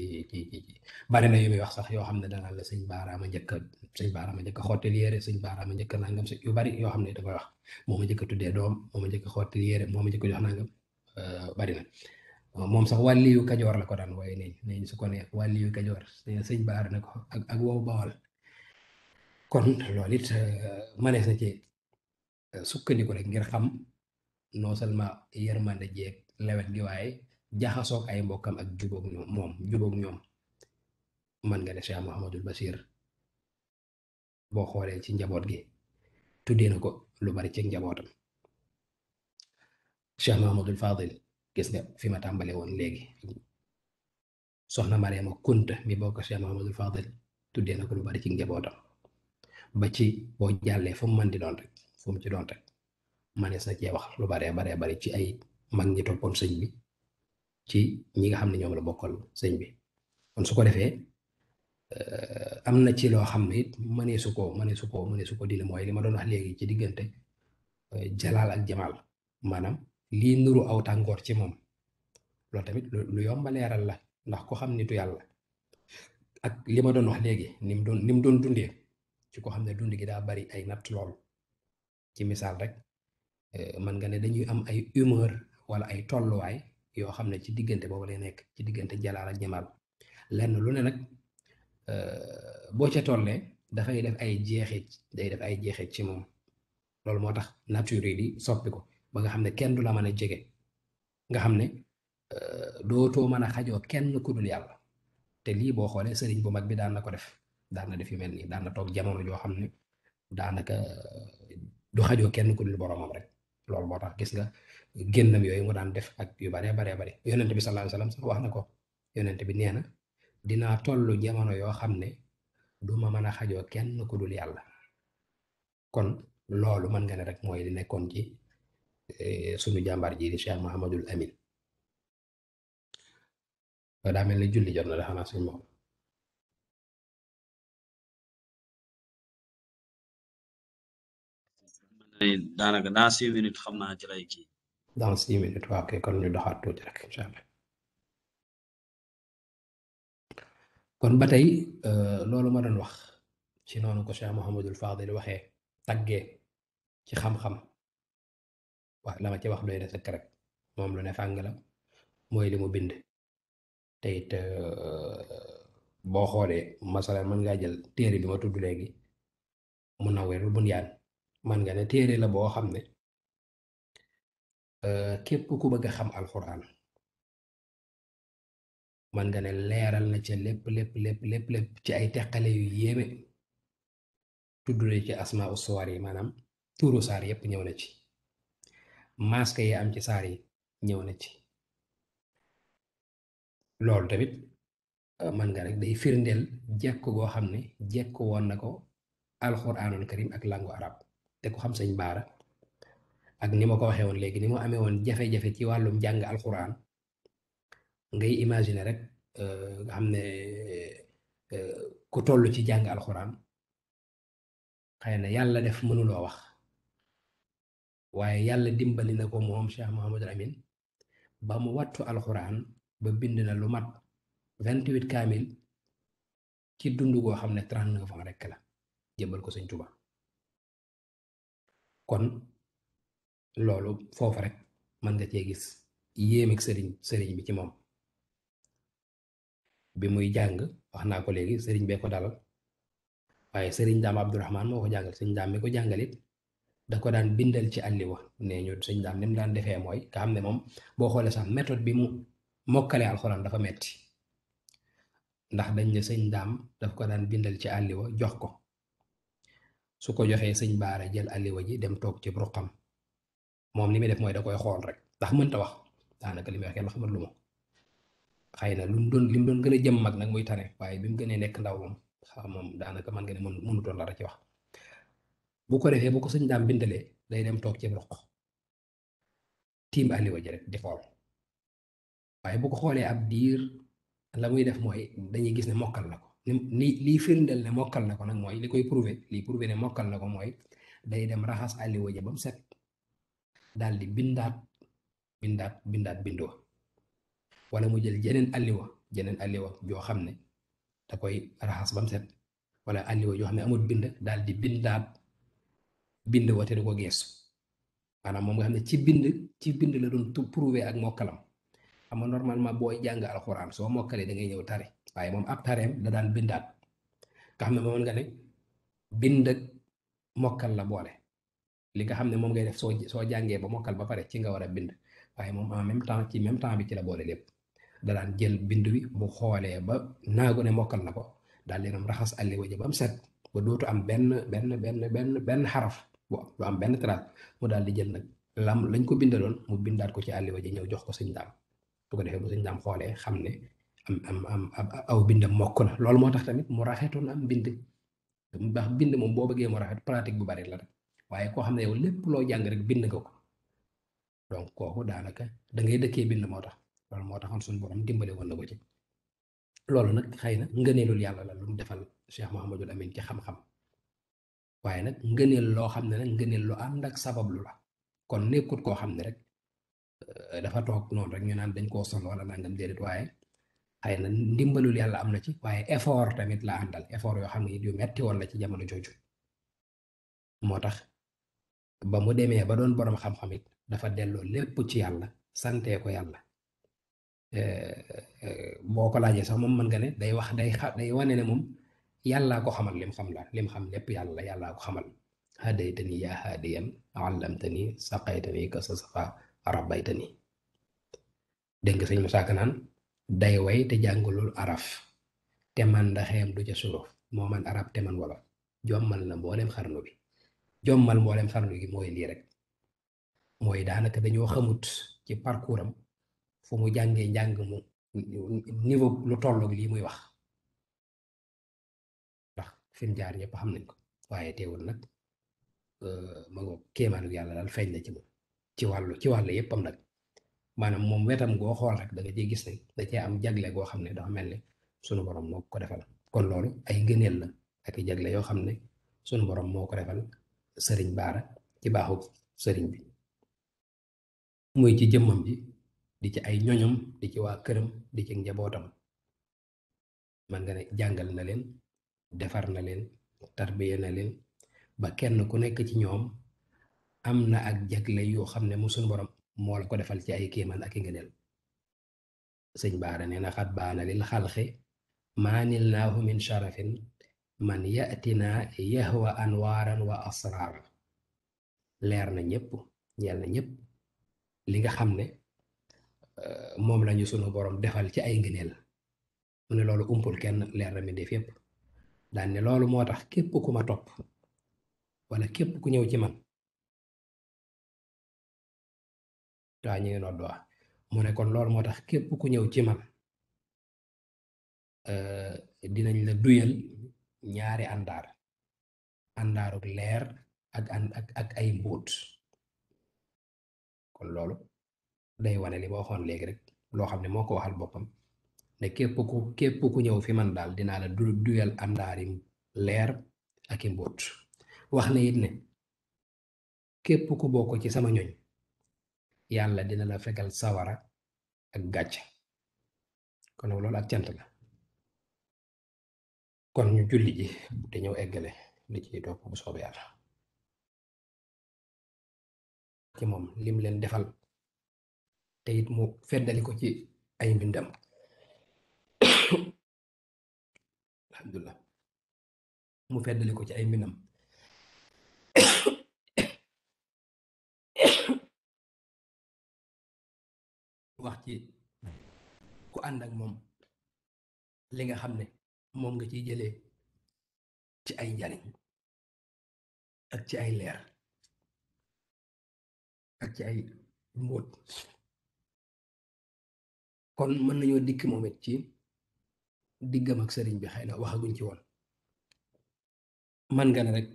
Speaker 1: bari na yu muy wax sax yoo xam ne danaan la sëñ Baara ma njëkk a sëñ Baara ma njëkk a xottil yére sëñ Baara ma njëkk a nangam yu bari yoo xam ne da koy wax moo ma njëkk a tuddee doom moo ma njëkk a xottil yére moo ma njëkk a jox nangam bari na. moom sax wàlliyu kajoor la ko daan waaye nee ñu su ko neex wàlliyu kajoor sëñ Baara ne ko ak wow bawal kon loolu it manees na ci sukkandiku rek ngir xam non seulement yërmande jeeg lewet gi waaye jaxasoog ay mbokkam ak jubóog ñoom man nga ne Cheikh Mouhamadul Bachir boo xoolee ci njaboot gi tuddee na ko lu bari ci njabootam. Cheikh Mouhamadul Fadil gis nga fi ma tàmbale woon léegi soxna Mariama Kunta mi bokk Cheikh Mouhamadul Fadil tuddee na ko lu bari ci njabootam ba ci boo jàllee fu mu mën di doon rek fu mu ci doon rek manees na cee wax lu baree bari ci ay mag ñi toppoon sëñ bi ci ñi nga xam ne ñoom la bokkal sëñ bi. kon su ko defee am na ci loo xam ne it mëneesu ko dina mooy li ma doon wax léegi ci diggante jalaal ak jamaal maanaam lii nuru aw tàngoor ci moom loolu tamit lu yomba leeral la ndax ko xam nitu yàlla ak li ma doon wax léegi ni mu doon dundee ci ko xam ne dund gi daa bari ay natt lool ci misaal rek man nga ne dañuy am ay humeur wala ay tolluwaay yoo xam ne ci diggante boobu lay nekk ci diggante jalaal ak jamaal lenn lu ne nag boo ca tollee dafay def ay jeexit ci moom loolu moo tax nature yi di soppi ko ba nga xam ne kenn du la mën a jege nga xam ne dootoo mën a xajoo kenn ku dul yàlla te lii boo xoolee sëriñ bu mag bi daan na ko def daan na def yu mel nii daan na toog jamono joo xam ne daanaka du xajoo kenn ku dul boromam rek loolu moo tax gis nga génnam yooyu mu daan def ak yu baree bare yonent bi sallallahu alayhi wasallam sax wax na ko yonent bi nee na dinaa tollu jamono yoo xam ne du ma mën a xajoo kenn ku dul yàlla kon loolu mën nga ne rek mooy li nekkoon ci sunu jàmbaar ji di Cheikh Mouhamadul Amin daa mel ni julli jot na de xanaa suñ moom
Speaker 2: daanaka dans 6 minutes xam naa ci lay kii.
Speaker 1: dans 6 minutes waaw kay kon ñu doxaat tuuti rek incha allah kon ba tey loolu ma doon wax ci noonu ko Cheikh Mouhamadul Fadil waxee taggee ci xam-xam waaw la ma ci wax doy na sëkk rek moom lu ne fàng la mooy li mu bind te it boo xoolee masalan mën ngaa jël téere bi ma tudd léegi Munawwirul Bunyaan man nga ne téere la boo xam ne képp ku bëgg a xam alxuraan man nga ne leeral na ca lépp ci ay teqale yu yéeme tuddule ci asmaa u suwar yi maanaam tuuru saar yépp ñëw na ci masque yi am ci saar yi ñëw na ci loolu tamit man nga rek day firndeel jekk goo xam ne jekk woon na ko alxuraanul karim ak langu arab te ku xam sëñ Baara ak ni ma ko waxee woon léegi ni mu amee woon jafe-jafe ci wàllum jàng alxuraan ngay imaginer rek nga xam ne ku toll ci jàng alxuraan xëy na yàlla def mënuloo wax waaye yàlla dimbali na ko moom Cheikh Mouhamadul Amin ba mu wattu alxuraan ba bind na lu mat 28 kaamil ci dund goo xam ne 39 ans rek la jébbal ko sëñ Tuba kon loolu foofu rek mën nga cee gis yéemig sëriñ bi ci moom bi muy jàng wax naa ko léegi sëriñ bee ko dalal waaye sëriñ daam Abdourahman moo ko jàngal sëñ daam mi ko jàngalit da ko daan bindal ci àlliwa ne ñu sëñ daam ni mu daan defee mooy nga xam ne moom boo xoolee sax méthode bi mu mokkalee alxuraan dafa metti ndax dañ ne sëñ daam daf ko daan bindal ci àlliwa jox ko su ko joxee sëñ Baara jël àlliwa ji dem toog ci ruqam moom li muy def mooy da koy xool rek ndax mënta wax daanaka li muy wax kenn xamul lu ma xëy na li mu doon gën a jëm mag nag muy tane waaye bi mu gënee nekk ndaw moom xam moom daanaka man nga ne mënutoon dara ci wax. bu ko defee bu ko sëñ daam bindalee day dem toog ci roq tiim alliwa ji rek di xool waaye bu ko xoolee ab diir la muy def mooy dañuy gis ne mokkal na ko ni lii firndeel ne mokkal na ko nag mooy li koy prouver lii prouver ne mokkal na ko mooy day dem raxas alliwa ji ba mu set daal di bindaat bindoo wala mu jël jeneen alliwa joo xam ne da koy raxas ba mu set wala alliwa joo xam ne amul bind daal di bindaat bind wa te du ko geesu maanaam moom nga xam ne ci bind la doon prouver ak mokkalam xam nga normalement booy jàng alxuraan soo mokkalee da ngay ñëw tari waaye moom ab tareem da daan bindaat nga xam ne moom nga ne bind ak mokkal la boole li nga xam ne moom ngay def soo jàngee ba mokkal ba pare ci nga war a bind waaye moom en même temps ci même temps bi ci la boole lépp da daan jël bind wi bu xoolee ba naagu ne mokkal na ko daal di dem raxas alliwa ji ba mu set ba dootu am benn xaraf bu am benn trace mu daal di jël nag lañ ko bindaloon mu bindaat ko ci alliwa ji ñëw jox ko sëñ daam su ko defee bu sëñ daam xoolee xam ne am aw bindam mokk na loolu moo tax tamit mu rafetoon am bind ndax bind moom boo bëggee mu rafet pratique bu bari la rek waaye koo xam ne yow lépp loo jàng rek bind nga ko donc kooku daanaka da ngay dëkkee bind moo tax loolu moo taxoon suñu borom dimbale woon na ko ci loolu nag xëy na ngëneelul yàlla la lu mu defal Cheikh Mouhamadul Amin ci xam-xam waaye nag ngëneel loo xam ne nag ngëneel lu ànd ak sabablu la kon nekkut koo xam ne rek dafa toog noonu rek ñu naan dañ koo son wala nangam déedéet waaye xëy na ndimbalul yàlla am na ci waaye effort tamit la àndal effort yoo xam ne yu metti woon la ci jamono jooju moo tax ba mu demee ba doon borom xam-xam it dafa delloo lépp ci yàlla santee ko yàlla boo ko laajee sax moom mën nga ne day wax day wane ne moom yàllaa ko xamal lim xam lépp yàllaa ko xamal hadaytani yaa haadiyan allamtani saqaytani ka sa saqa rabbaytani dégg nga sëñ Musaa Ka naan day way te jàngulul araf te man ndaxeem du ca suruf moo man arab te man wolof jommal na mboolem xarnu bi jommal mboolem xarnu gi mooy lii rek mooy daanaka dañoo xamut ci parcours am fu mu jàngee njàng mu niveau lu tolloog lii muy wax ndax fi mu jaar ñëpp xam nañ ko waaye teewul nag ma ngo kéemaanu yàlla daal feeñ na ci moom ci wàllu yëppam nag maanaam moom wetam goo xool rek da nga ciy gis ne da cee am jagle goo xam ne dafa mel ne sunu borom moo ko defal kon loolu ay ngëneel la ak i jagle yoo xam ne sunu borom moo ko defal sëriñ Baara ci baaxu sëriñ bi muy ci jëmmam ji di ci ay ñoñam di ci waa këram di ci njabootam man nga ne jàngal na leen defar na leen tarbiya na leen ba kenn ku nekk ci ñoom am na ak jagle yoo xam ne mu sunu borom moo la ko defal ci ay kéemaan ak i ngëneel sëñ Baara nee na xat baana lil xalqi maanil naahu min sharafin man yatina yahwa anwaaran wa asraar leer na ñëpp ñeel na ñëpp li nga xam ne moom lañu sunu borom defal ci ay ngëneel mu ne loolu umpul kenn leer na mi def yépp daan ne loolu moo tax képp ku ma topp wala képp ku ñëw ci man waa ñu ngi nodd wax mu ne kon loolu moo tax képp ku ñëw ci man dinañ la duyal ñaari àndaaruk leer ak ay mbóot kon loolu day wane li ma waxoon léegi rek loo xam ne moo ko waxal boppam ne képp ku ñëw fi man daal dinaa la duyal àndaari leer ak i mbóot wax na it ne képp ku bokk ci sama ñoñ yàlla dina la fegal sawara ak gàcc kon loolu ak cant la kon ñu julli ji te ñëw eggale li ci topp bu soobee yàlla ci moom lim leen defal te it mu feddali ko ci ay mbindam alhamdulilah mu feddali ko ci ay mbindam wax ci ku ànd ak moom li nga xam ne moom nga ciy jëlee ci ay njariñ ak ci ay leer ak ci ay mbóot kon mën nañoo dikk moom it ci diggam ak sëriñ bi xëy na waxaguñ ci woon man nga ne rek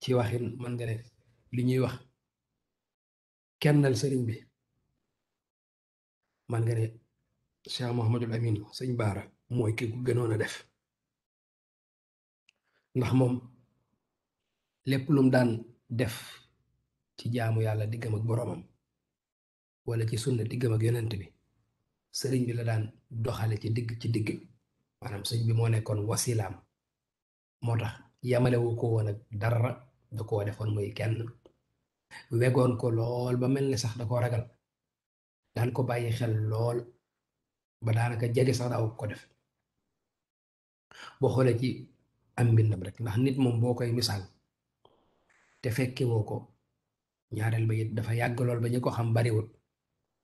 Speaker 1: ci waxin man nga ne li ñuy wax kennal sëriñ bi man nga ne Cheikh Mouhamadul Amin sëñ Baara mooy ki ko gënoon a def ndax moom lépp lum daan def ci jaamu yàlla diggam ak boromam wala ci sunna diggam ak yonent bi sëriñ bi la daan doxale ci digg maanaam sëñ bi moo nekkoon wasilaam moo tax yamalewu ko woon ak dara da koo defoon muy kenn wegoon ko lool ba mel ni sax da koo ragal daan ko bàyyi xel lool ba daanaka jege sax daaw ko def boo xoolee ci am mbindam rek ndax nit moom boo koy misaal te fekke woo ko ñaareel ba it dafa yàgg lool ba ñu ko xam bariwut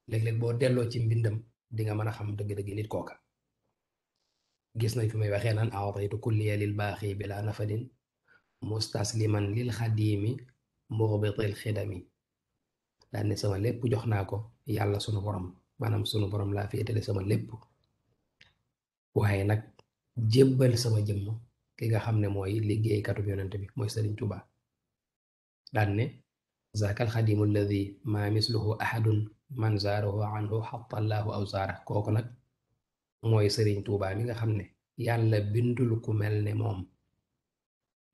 Speaker 1: léeg-léeg boo delloo ci mbindam di nga mën a xam dëgg-dëgg nit kooka gis nañ fi may waxee naan aataytu kulliya lil baaxi bila nafadin mustasliman lil xadimi muxbitil xidami daan ne sama lépp jox naa ko yàlla sunu borom maanaam sunu borom laa féetale sama lépp waaye nag jébbal sama jëmm ki nga xam ne mooy liggéeykatu yonent bi mooy Sëriñ Tuubaa daan ne zaaka alxadimu alladi maa misluhu ahadun man zaarahu anhu xattallaahu aw zaara kooku nag mooy Sëriñ Tuubaa mi nga xam ne yàlla bindul ku mel ne moom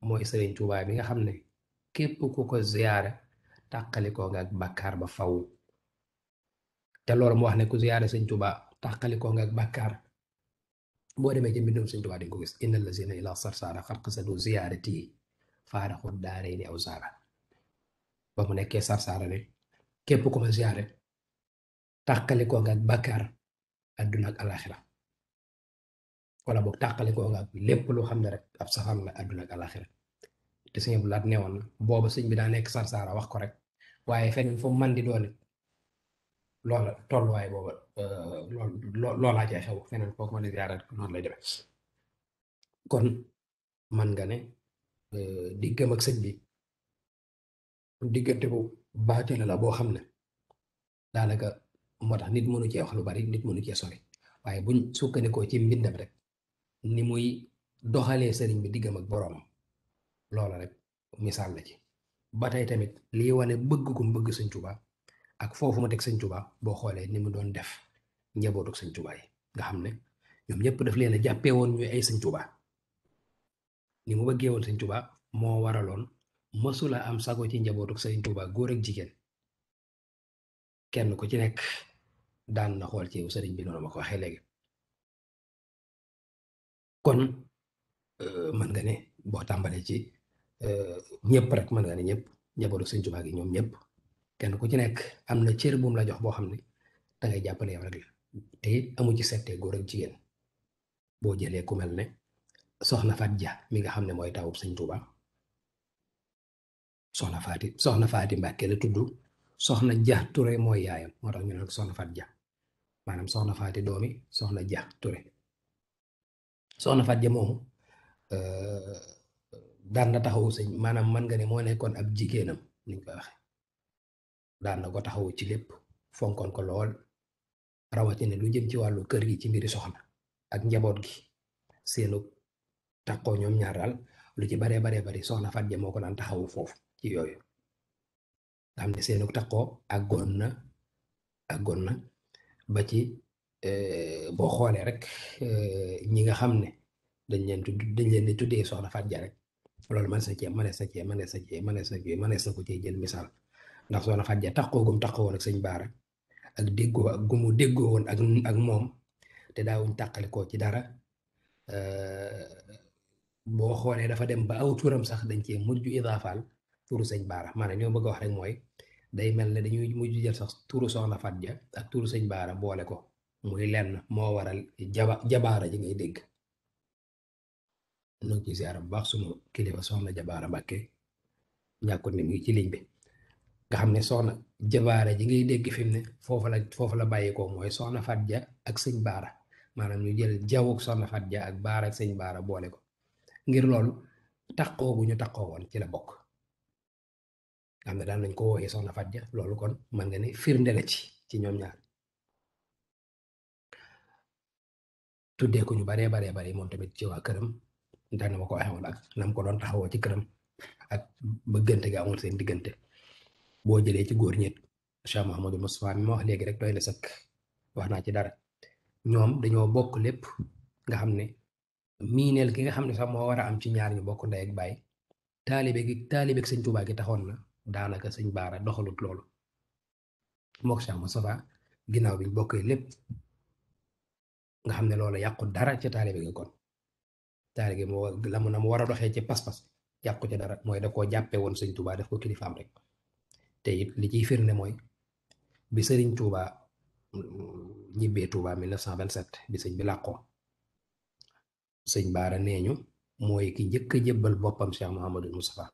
Speaker 1: mooy Sëriñ Tuubaa mi nga xam ne képp ku ko ziyaare tàqalikoo nga ak bàkkaar ba faw te loolu mu wax ne ku ziyaare Sëriñ Tuubaa tàqalikoo nga ak bàkkaar boo demee ci mbindum Sëriñ Tuubaa di nga ko gis inna allazina ila sarsaara xat qasadu ziyaarati faaraxu daarayni aw zaara ba mu nekkee sarsaara ne képp ku ma ziyaare tàqalikoo nga ak bàkkaar adduna ak alaxira wala boog tàqalikoo nga ak lépp lu xam ne rek ab safaan la adduna ak alaxira te sëñ bu laat newoon na booba sëñ bi daa nekk sarsaara wax ko rek waaye feneen fu man di doon loola tolluwaay booba loolaa cay xew feneen foo ko mën a ziyaare noonu lay demee kon man nga ne diggam ak sëñ bi diggante bu baatale la boo xam ne daanaka moo tax nit mënu cee wax lu bari nit mënu cee sori waaye buñ sukkandikoo ci mbindam rek ni muy doxalee sëriñ bi diggam ak boroomam loola rek misaal la ci ba tey tamit lii wane bëgg gu mu bëgg sëñ Tuubaa ak foofu ma teg sëñ Tuubaa boo xoolee ni mu doon def njabootu sëñ Tuubaa yi nga xam ne ñoom ñëpp daf leen a jàppee woon ñuy ay sëñ Tuubaa ni mu bëggee woon sëñ Tuubaa moo waraloon mësula am sago ci njabootu sëñ Tuubaa góor ak jigéen kenn ku ci nekk daan na xool ci yow sëriñ bi noonu ma ko waxee léegi kon mën nga ne boo tàmbalee ci ñëpp rek mën nga ne ñëpp njabootu sëñ Tuubaa gi ñoom ñëpp kenn ku ci nekk am na cër bu mu la jox boo xam ne dangay jàppale yow rek la te it amu ci settee góor ak jigéen boo jëlee ku mel ne soxna Faat Ja mi nga xam ne mooy tawub sëñ Tuubaa soxna Faati Mbàkke la tudd soxna Ja Ture mooy yaayam moo tax ñu ne soxna Faat Ja maanaam soxna Faati doomi soxna Ja Ture soxna Faat Ja moomu daan na taxawu sëñ maanaam man nga ne moo nekkoon ab jigéenam niñ koy waxe daan na ko taxawu ci lépp fonkoon ko lool rawatina lu jëm ci wàllu kër gi ci mbiri soxna ak njaboot gi seenu taxoo ñoom ñaar daal lu ci baree bari soxna Faat Ja moo ko daan taxawu foofu ci yooyu nga xam ne seenu taxoo àggoon na ba ci boo xoolee rek ñi nga xam ne dañ leen di tuddee soxna Faat Ja rek loolu mënees na ko cee jël misaal ndax soxna Faat Ja taxoo gum taxoo woon ak sëñ Baara ak déggoo ak gumu déggoo woon ak moom te daawuñ tàqalikoo ci dara boo xoolee dafa dem ba aw turam sax dañ cee mujj idaafaal turu sëñ Baara maanaam li ma bëgg a wax rek mooy day mel ne dañuy mujj jël sax turu soxna Faat Ja ak turu sëñ Baara boole ko muy lenn moo waral jabaara ji ngay dégg nu ngi ci ziara bu baax sunu kilifa soxna Jabaara Mbàkke ñàkkut ne mu ngi ci ligne bi nga xam ne soxna jabaara ji ngay dégg fi mu ne foofu la bàyyi ko mooy soxna Faat Ja ak sëñ Baara maanaam ñu jël jawwuk soxna Faat Ja ak Baara ak sëñ Baara boole ko ngir loolu taxoo gu ñu taxoo woon ci la bokk nga xam ne daan nañ ko wooyee soxna Faat Ja loolu kon mën nga ne firnde la ci ñoom ñaar tuddee ko ñu baree moom tamit ci waa këram dana ma ko waxee woon ak nam ko doon taxawoo ci këram ak bëggante ga amul seen diggante boo jëlee ci góor ñett Cheikh Mouhamadou Moustapha mi ma wax léegi rek doy na sëkk wax naa ci dara ñoom dañoo bokk lépp nga xam ne miineel ki nga xam ne sax moo war a am ci ñaar ñu bokk ndey ak baay taalibe sëñ Tuubaa gi taxoon na daanaka sëñ Baara doxalut loolu mook Cheikh Moustapha ginnaaw biñ bokkee lépp nga xam ne loolu yàqu dara ci taalibe gi kon taalibe gi moo la mu na mu war a doxee ci pas-pas yàqu ci dara mooy da koo jàppee woon sëñ Tuubaa def ko kilifaam rek te it li ciy firnde mooy bi sëriñ Tuubaa ñibbee Tuubaa 1927 bi sëñ bi làqoo sëñ Baara neeñu mooy ki njëkk a jébbal boppam Cheikh Mouhamadou Moustapha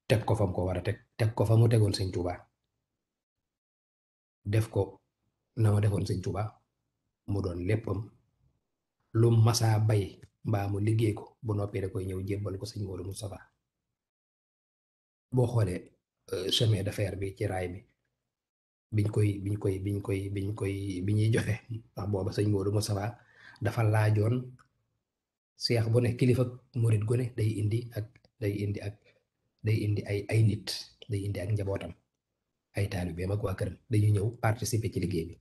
Speaker 1: teg ko fa mu ko war a teg ko fa mu tegoon sëñ Tuubaa def ko na ma defoon sëñ Tuubaa mu doon léppam lu masaa bay mbaa mu liggéey ko bu noppee da koy ñëw jébbal ko sëñ Modou Moustapha boo xoolee chemin de fer bi ci raay bi bi ñuy joxe ndax booba sëñ Modou Moustapha dafa laajoon seex bu ne kilifa murit gu ne day indi ay nit day indi ak njabootam ay taalibeem ak waa këram dañu ñëw participer ci liggéey bi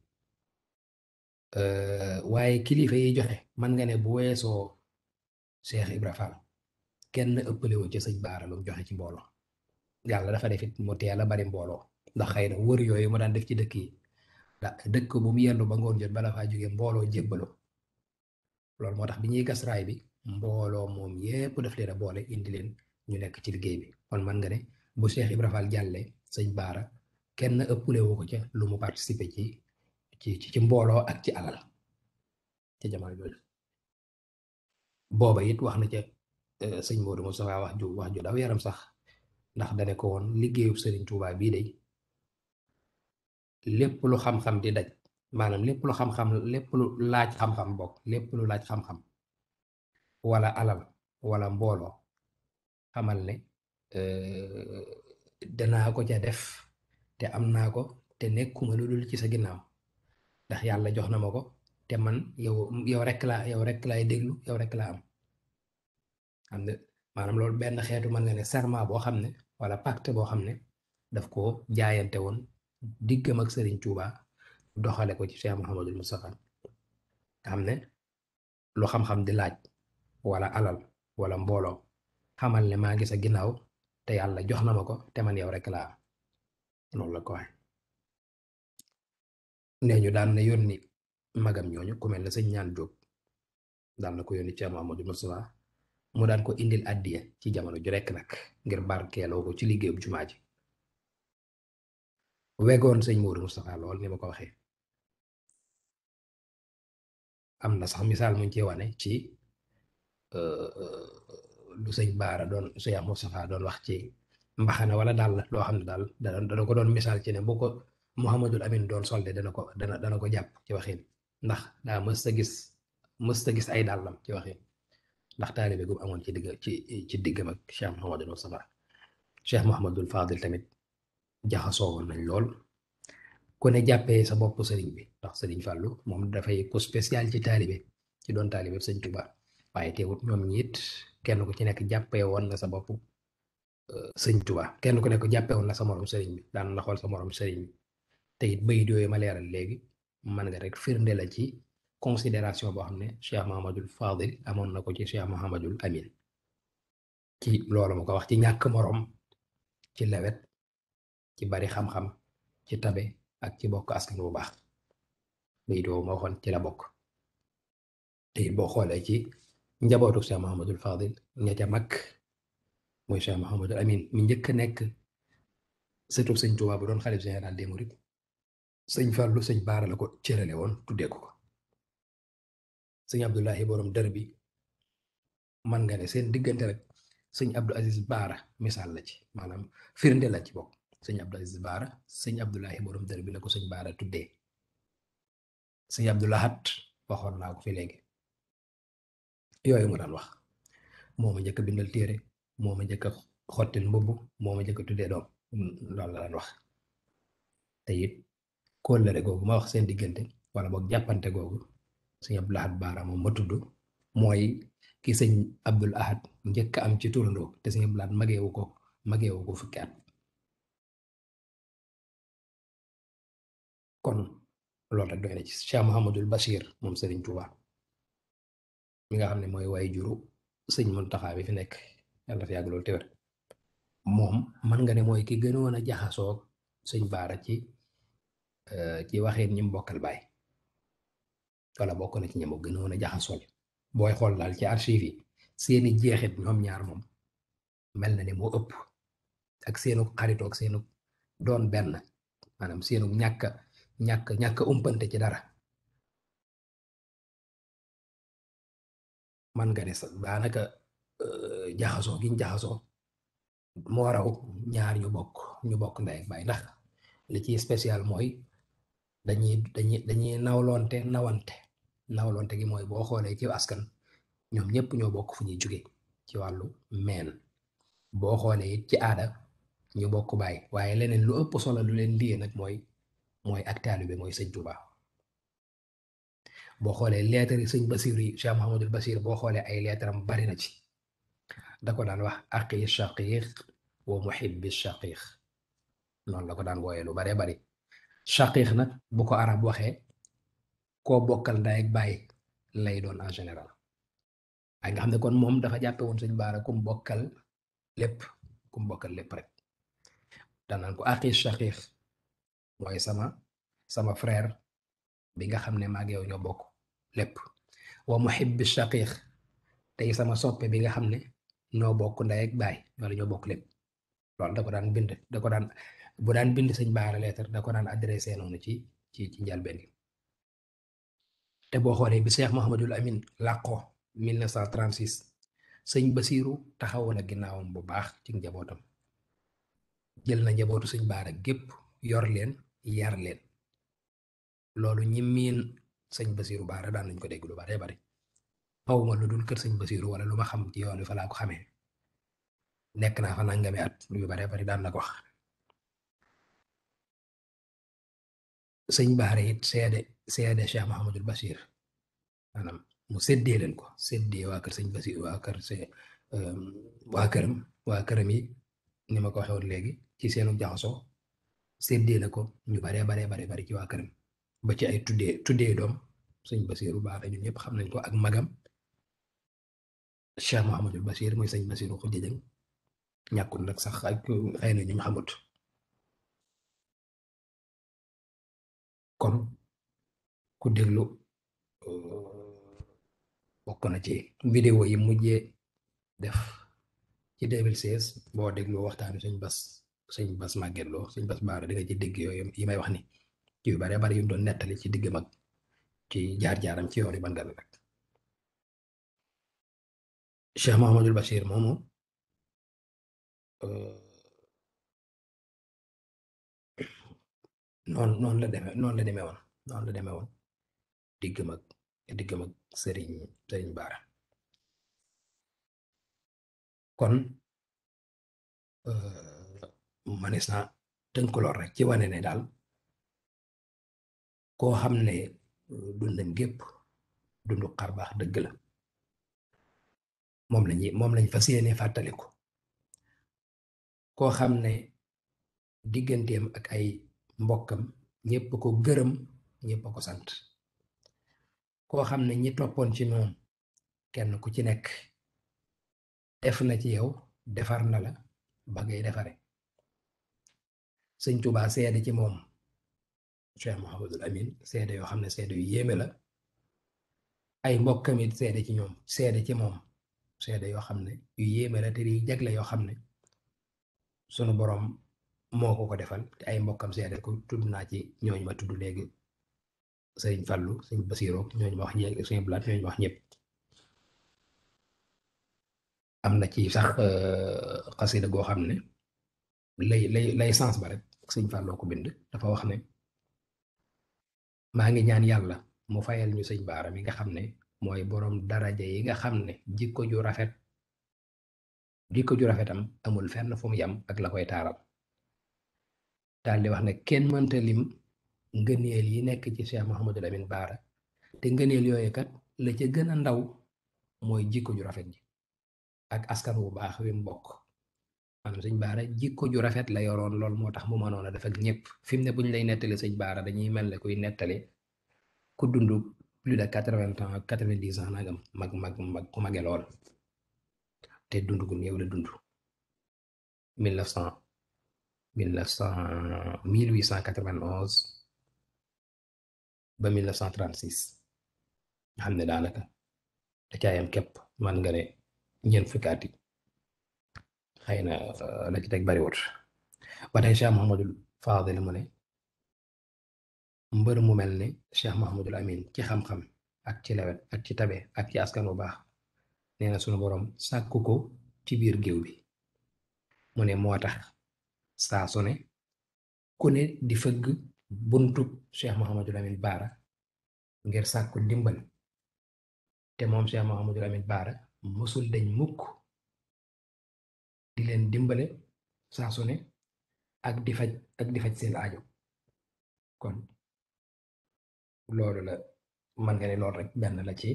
Speaker 1: waaye kilifa yi joxe man nga ne bu weesoo Cheikh Ibra Fall kenn ëppale wu ci sëñ Baara lu mu joxe ci mbooloo yàlla dafa def it mu teel a bari mbooloo ndax xëy na wër yooyu mu daan def ci dëkk yi dëkk bu mu yendu ba ngoon jot bala faa jóge mbooloo jébbalo loolu moo tax bi ñuy gas raay bi mbooloo moom yépp daf leen a boole indi leen ñu nekk ci liggéey bi kon man nga ne bu Cheikh Ibra Fall jàllee sëñ Baara kenn ëppale wu ko ca lu mu participer ci mbooloo ak ci alal ci jamono jooju booba it wax na ca sëñ Modou Moustapha wax ju daw yaram sax ndax dane ko woon liggéeyub Sëriñ Tuubaa bii day lépp lu xam-xam di daj maanaam lépp lu laaj xam-xam bokk lépp lu laaj xam-xam wala alal wala mbooloo xamal ne danaa ko ca def te am naa ko te nekkuma lu dul ci sa ginnaaw ndax yàlla jox na ma ko te man yow rek laay déglu yow rek laa am ne maanaam loolu benn xeetu mën nga ne serment boo xam ne wala pacte boo xam ne daf ko jaayante woon diggam ak Sëriñ Tuubaa doxale ko ci Cheikh Mouhamadul Moustapha nga xam ne lu xam-xam di laaj wala alal wala mbooloo xamal ne maa ngi sa ginnaaw te yàlla jox na ma ko te man yow rek laa am loolu la ko waxe nee ñu daan na yónni magam ñooñu ku mel ne sëñ ñaan Jóob daan na ko yónni Cheikh Mouhamadul Moustapha mu daan ko indil addiya ci jamono ju rekk nag ngir barkeeloo ko ci liggéeyub jumaa ji wegoon sëñ Modou Moustapha lool ni ma ko waxee am na sax misaal muñ ci wane ci lu sëñ Baara doon Cheikh Moustapha doon wax ci mbaxana wala daal loo xam ne daal dana ko doon misaal ci ne bu ko Mouhamadul Amin doon solde dana ko jàpp ci waxin ndax daa mës ta gis ay dàllam ci waxin ndax taalibe gu amoon ci diggam ak Cheikh Mouhamadul Moustapha Cheikh Mouhamadul Fadil tamit jaxasoo woon nañ lool ku ne jàppee sa bopp sëriñ bi ndax sëriñ Fàllu moom dafay ko spécial ci taalibe ci doon taalibe sëñ Tuubaa waaye teewut ñoom ñiit kenn ku ci nekk jàppee woon na sa bopp sëñ Tuubaa kenn ku nekk jàppee woon na sa morom sëriñ bi daan na xool sa morom sëriñ bi te it bayit yooyu ma leeral léegi mën nga rek firnde la ci considération boo xam ne Cheikh Mouhamadul Fadil amoon na ko ci Cheikh Mouhamadul Amin ci loolu ma ko wax ci ñàkk morom ci lewet ci bari xam-xam ci tabe ak ci bokk askan bu baax bayit woowu ma waxoon ci la bokk te it boo xoolee ci njabootu Cheikh Mouhamadul Fadil ña ca mag mooy Cheikh Mouhamadul Amin mi njëkk a nekk surtout sëñ Tuubaa bu doon xalif général des mourides sëñ Fallu sëñ Baara la ko cërale woon tuddee ko sëñ Abdullahi borom dër bi man nga ne seen diggante rek sëñ Abdou Aziz Baara misaal la ci maanaam firnde la ci bokk sëñ Abdou Aziz Baara sëñ Abdullahi borom dër bi la ko sëñ Baara tuddee sëñ Abdoulahat waxoon naa ko fi léegi yooyu mu daan wax moo ma njëkk a bindal téere moo ma njëkk a xottil mbubb moo ma njëkk a tuddee doom loolu la daan wax te it kóllëre googu ma wax seen diggante wala boog jàppante googu sëñ Abdul Ahad Baara moom ma tudd mooy ki sëñ Abdul Ahad njëkk am ci turandoo te sëñ Abdul Ahad mageewu ko fukki at kon loolu rek doy na ci Cheikh Mouhamadul Bachir moom Serigne Touba mi nga xam ne mooy waay juru sëñ Muntaxa bi fi nekk yàlla fi yàgg loolu te wér moom man nga ne mooy ki gënoon a jaxasoo sëñ Baara ci waxeen ñi mu bokkal baay wala bokk na ci ñi mu gënoon a jaxasoo booy xool daal ci archive yi seeni jeexit ñoom ñaar moom mel na ni moo ëpp ak seenu xaritoo ak seenu doon benn maanaam seenu ñàkk umpante ci dara man nga ne sax daanaka jaxasoo giñ jaxasoo moo raw ñaar ñu bokk ndey ak baay ndax li ci spécial mooy dañuy nawlonte gi mooy boo xoolee ci askan ñoom ñëpp ñoo bokk fu ñuy jóge ci wàllu meen boo xoolee it ci aada ñu bokk baay waaye leneen lu ëpp solo lu leen liyee nag mooy ak taalibe mooy sëñ Touba boo xoolee leetar yi sëñ Basiir yi Cheikh Mouhamadul Bachir boo xoolee ay leetaram bari na ci da ko daan wax aqi shaqiq wa muhibbi shaqiq noonu la ko daan wooyee lu baree bari shaqiq nag bu ko arab waxee koo bokkal ndey ak baay lay doon en général ay nga xam ne kon moom dafa jàppe woon sëñ Baara kum bokkal lépp rek danaan ko aqi shaqiq mooy sama frère bi nga xam ne maag yow ñoo bokk lépp wa muhibbi shaqiq tey sama soppe bi nga xam ne ñoo bokk ndey ak baay wala ñoo bokk lépp loolu da ko daan bind bu daan bind sëñ Baara lettre da ko daan adressé noonu ci njalbeen gi te boo xoolee bi Cheikh Mouhamadul Amin làqoo 1936 sëñ Basiiru taxawoon na ginnaawam bu baax ci njabootam jël na njabootu sëñ Baara gépp yor leen yar leen loolu ñi miin sëñ Basiiru Baara daan nañ ko dégg lu bare bari xawma lu dul kër sëñ Basiiru wala lu ma xam ci yoon wi fa laa ko xamee nekk naa fa nangami at yu bare bari daan na ko wax sëñ Baara it seede Cheikh Mouhamadul Bachir maanaam mu séddee leen ko séddee waa kër sëñ Basiir waa këram yi ni ma ko waxee woon léegi ci seenu jaxasoo séddee na ko ñu baree bari ci waa këram ba ci ay tuddee doom sëñ Basiiru Baara ñun ñëpp xam nañ ko ak magam Cheikh Mouhamadul Bachir mooy sëñ Basiiru ko jëjëng ñàkkul nag sax ak xëy na ñu xamut kon ku déglu bokk na ci vidéo yi mujjee def ci 2016 boo déglu waxtaanu sëñ Bas Maguette Lo sëñ Bas Baara di nga ci dégg yooyu yi may wax ni ci yu bare bari yu mu doon nettali ci digg mag ci jaar-jaaram ci yoon yi ban rek Cheikh Mouhamadul Bachir moomu noonu la demee woon digg mag sëriñ Baara kon manees na tënk lool rek ci wane ne daal koo xam ne dundam gépp dundu xar baax dëgg la moom lañ fas yéene fàttaliku koo xam ne digganteem ak ay mbokkam ñëpp ko gërëm ñëpp ko sant koo xam ne ñi toppoon ci moom kenn ku ci nekk def na ci yow defar na la ba ngay defare sëñ Tuubaa seede ci moom Cheikh Mouhamadul Amin seede yoo xam ne seede yu yéeme la ay mbokkam it seede ci moom seede yoo xam ne yu yéeme la te di jagle yoo xam ne sunu boroom moo ko defal te ay mbokkam seede ko tudd naa ci ñooñu ma tudd léegi sëriñ Fallu sëñ Basiiru ñooñu ma wax ñeeg sëñ Blaat ñooñu ma wax ñëpp am na ci sax xasida goo xam ne lay sens ba rek sëñ Falloo ko bind dafa wax ne maa ngi ñaan yàlla mu fayal ñu sëñ Baara mi nga xam ne mooy boroom daraja yi nga xam ne jikko ju rafetam amul fenn fu mu yam ak la koy taaral daal di wax ne kenn mënta lim ngëneel yi nekk ci Cheikh Mouhamadul Amin Baara te ngëneel yooyu kat la ca gën a ndaw mooy jikko ju rafet ji ak askan wu baax wi mu bokk. maanaam sëñ Baara jikko ju rafet la yoroon lool moo tax mu mënoon a def ak ñëpp fi mu ne bu ñu lay nettali sëñ Baara dañuy mel ne kuy nettali ku dund plus de 80 ans ak 90 ans nagam mag ku mage lool te dund gu néew la dund 1900 1891 ba 1936 nga xam ne daanaka da caayam képp man nga ne ñeent fukki at yi xëy na la ci teg bariwut ba tey Cheikh Mouhamadul Fadil mu ne mbër mu mel ne Cheikh Mouhamadul Amin ci xam-xam ak ci lewet ak ci tabe ak ci askan bu baax nee na sunu borom sàkku ko ci biir géew bi mu ne moo tax saa su ne ku ne di fëgg buntu Cheikh Mouhamadul Amin Baara ngir sàkku ndimbal te moom Cheikh Mouhamadul Amin Baara mësul dañ mukk di leen dimbale saa su ne ak di faj seen aajo kon loolu la man nga ne loolu rek benn la ci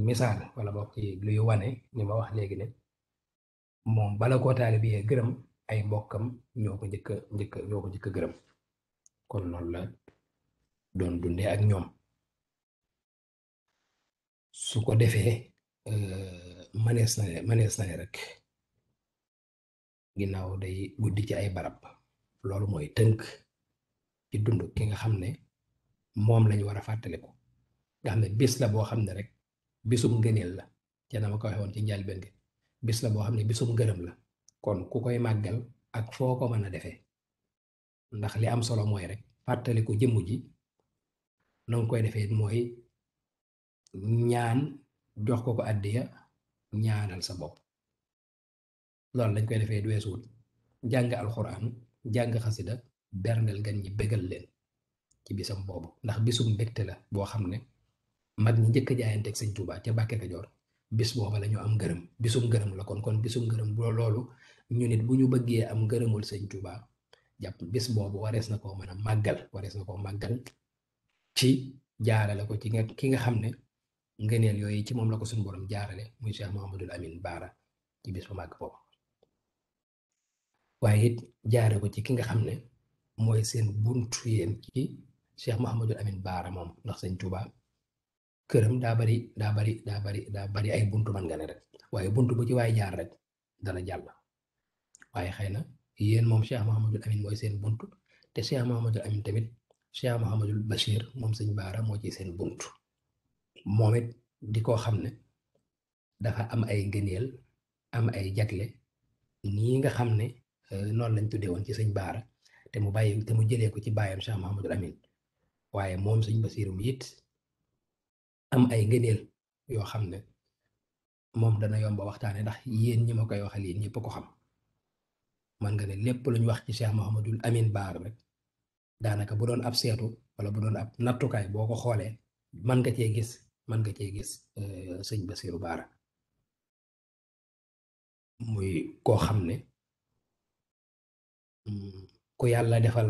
Speaker 1: misaal wala boog ci luy wane ni ma wax léegi ne moom bala koo taalibe bi gërëm ay mbokkam ñoo ko njëkk a gërëm kon loolu la doon dundee ak ñoom su ko defee manees na ne rek ginnaaw day guddi ci ay barab loolu mooy tënk ci dund ki nga xam ne moom lañu war a fàttaliku nga xam ne bis la boo xam ne rek bisum ngëneel la ca na ma ko waxee woon ci njëlbéen gi bis la boo xam ne bisum ngërëm la kon ku koy màggal ak foo ko mën a defee ndax li am solo mooy rek fàttaliku jëmm ji na nga koy defee mooy ñaan jox ko àddiya ñaanal sa bopp loolu lañ koy defee du weesuwut jàng alxuraan jàng xasida berndeel gan ñi bégal leen ci bisam boobu ndax bisum mbégte la boo xam ne mag ñi njëkk a jaayanteeg sëñ Tuubaa ca Mbàkke Kajoor bis booba la ñu am ngërëm bisum ngërëm la kon bisum ngërëm loolu ñu nit bu ñu bëggee am ngërëmul sëñ Tuubaa jàpp bis boobu warees na koo mën a màggal ci jaarale ko ci ki nga xam ne ngëneel yooyu ci moom la ko suñu borom jaarale muy Cheikh Mouhamadul Amin Baara ci bis bu màgg boobu waaye it jaare ko ci ki nga xam ne mooy seen buntu yéen ci Cheikh Mouhamadul Amin Baara moom ndax sëñ Tuubaa këram daa bari ay buntu man nga ne rek waaye buntu bu ci waay jaar rek dana jàll waaye xëy na yéen moom Cheikh Mouhamadul Amin mooy seen buntu te Cheikh Mouhamadul Amin tamit Cheikh Mouhamadul Bachir moom sëñ Baara moo ci seen buntu moom it di koo xam ne dafa am ay ngëneel am ay jagle nii nga xam ne noonu lañ tuddee woon ci sëñ Baara te mu jëlee ko ci baayam Cheikh Mouhamadul Amin waaye moom sëñ Basiru mi it am ay ngëneel yoo xam ne moom dana yomb a waxtaane ndax yéen ñi ma koy waxal yéen ñëpp ko xam man nga ne lépp lu ñu wax ci Cheikh Mouhamadul Amin Baara rek daanaka bu doon ab seetu wala bu doon ab nattukaay boo ko xoolee mën nga cee gis sëñ Basiru Baara muy koo xam ne ku yàlla defal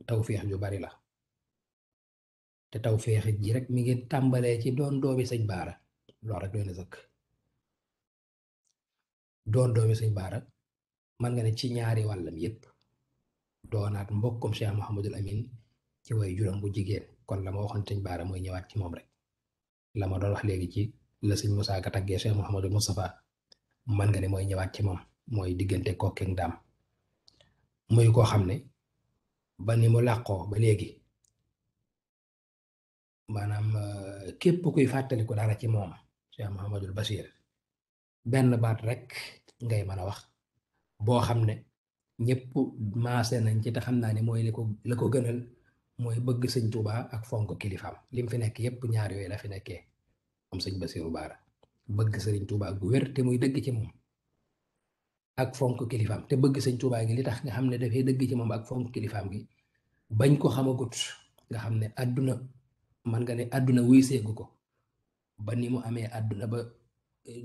Speaker 1: tawféex ju bari la te tawféex ji rek mi ngi tàmbalee ci doon doomi sëñ Baara loolu rek doy na sëkk doon doomi sëñ Baara man nga ne ci ñaari wàllam yépp doonaat mbokkum Cheikh Mouhamadul Amin ci way juróom bu jigéen kon la ma waxoon sëñ Baara mooy ñëwaat ci moom rek la ma doon wax léegi ci la sëñ Moussa Ka taggee Cheikh Mouhamadul Moustapha man nga ne mooy ñëwaat ci moom mooy diggante kokkeeg daam muy koo xam ne ba ni mu làqoo ba léegi maanaam képp kuy fàttaliku dara ci moom Cheikh Mouhamadul Bachir benn baat rek ngay mën a wax boo xam ne ñëpp maase nañ ci te xam naa ne mooy la ko gënal mooy bëgg sëñ Tuubaa ak fonk kilifaam lim fi nekk yépp ñaar yooyu la fi nekkee moom sëñ Basiru Baara bëgg sëriñ Tuubaa gu wér te muy dëgg ci moom ak fonk kilifaam te bëgg sëñ Tuubaa gi li tax nga xam ne dafay dëgg ci moom ak fonk kilifaam gi bañ ko xamagut nga xam ne àdduna man nga ne àdduna wuy seegu ko ba ni mu amee àdduna ba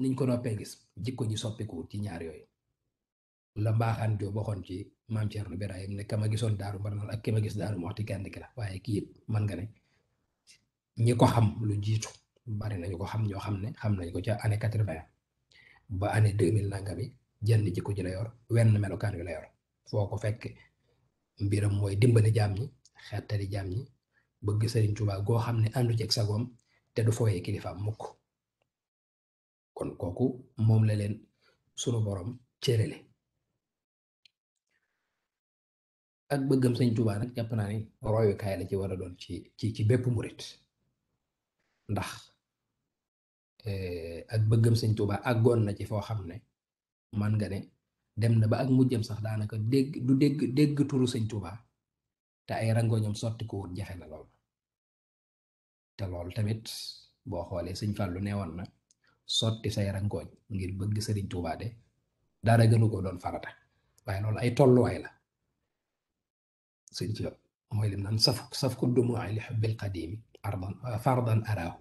Speaker 1: niñ ko noppee gis jikko ji soppikuwut ci ñaar yooyu la mbaaxaan joo waxoon ci maam Thierno Birahim ne ka ma gisoon Daaru Marnaan ak ki ma gis Daaru Muxti kenn ki la waaye kii it man nga ne ñi ko xam lu jiitu bari nañu ko xam ñoo xam ne xam nañ ko ca année 80 ba année 2000 nangami jenn jikko ji la yor wenn melokaan wi la yor foo ko fekk mbiram mooy dimbali jaam ñi xettali jaam ñi bëgg Sëriñ Tuubaa goo xam ne àndu ci ak sagoom te du fooyee kilifaam mukk kon kooku moom la leen sunu borom cërale ak bëggam Sëriñ Tuubaa nag jàpp naa ni royukaay la ci war a doon ci bépp murit ndax ak bëggam Sëriñ Tuubaa àggoon na ci foo xam ne man nga ne dem na ba ak mujjam sax daanaka dégg turu Sëriñ Tuubaa te ay rangoñam sotti ko wut jafe na lool te loolu tamit boo xoolee Sëriñ Fallu neewoon na sotti say rangooñ ngir bëgg Sëriñ Tuubaa de dara gënu ko doon farata waaye loolu ay tolluwaay la sëñ ci mooy lim naan saf ku dumuwaay li xubbil qadiimi fardan araahu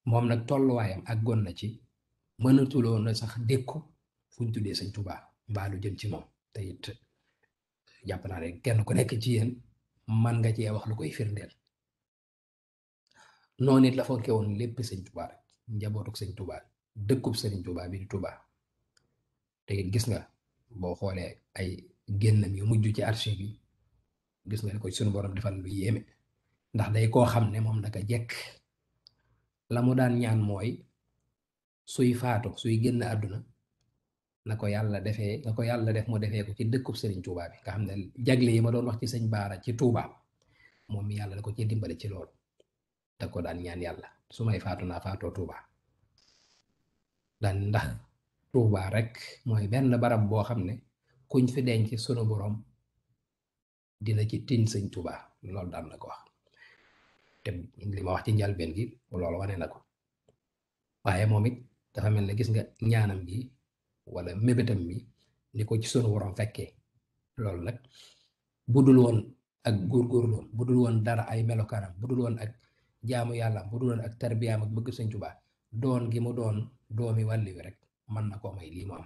Speaker 1: moom nag tolluwaayam àggoon na ci mënatuloo na sax dékku fu ñu tuddee Sëriñ Tuubaa mbaa lu jëm ci moom te it jàpp naa ne kenn ku nekk ci yéen man nga cee wax lu koy firndeel noonu it la fonke woon lépp Sëriñ Tuubaa rek njabootuk Sëriñ Tuubaa dëkkub Sëriñ Tuubaa bi di Tuubaa te it gis nga boo xoolee ay génnam yu mujj ci archive yi gis nga ne ko sunu borom defal lu yéeme ndax day koo xam ne moom naka jekk la mu daan ñaan mooy suy faatu suy génn àdduna na ko yàlla def mu defee ko ci dëkkub Sëriñ Tuubaa bi nga xam ne jagle yi ma doon wax ci sëñ Baara ci Tuubaa moom mi yàlla da ko ci dimbale ci loolu da ko daan ñaan yàlla su may faatu naa faatoo Tuubaa daan ndax Tuubaa rek mooy benn barab boo xam ne kuñ fi denc sunu borom dina ci tiñ Sëñ Tuubaa loolu daan na ko wax te li ma wax ci njalbeen gi loolu wane na ko waaye moom it dafa mel ne gis nga ñaanam gi wala mébétam mi ni ko ci sunu borom fekkee loolu nag budul woon ak góorgóorloom budul woon dara ay melokaanam budul woon ak jaamu yàlla budul woon ak tarbiyaam ak bëgg Sëñ Tuubaa doon gi mu doon doomi wàlli wi rek mën na koo may lii mu am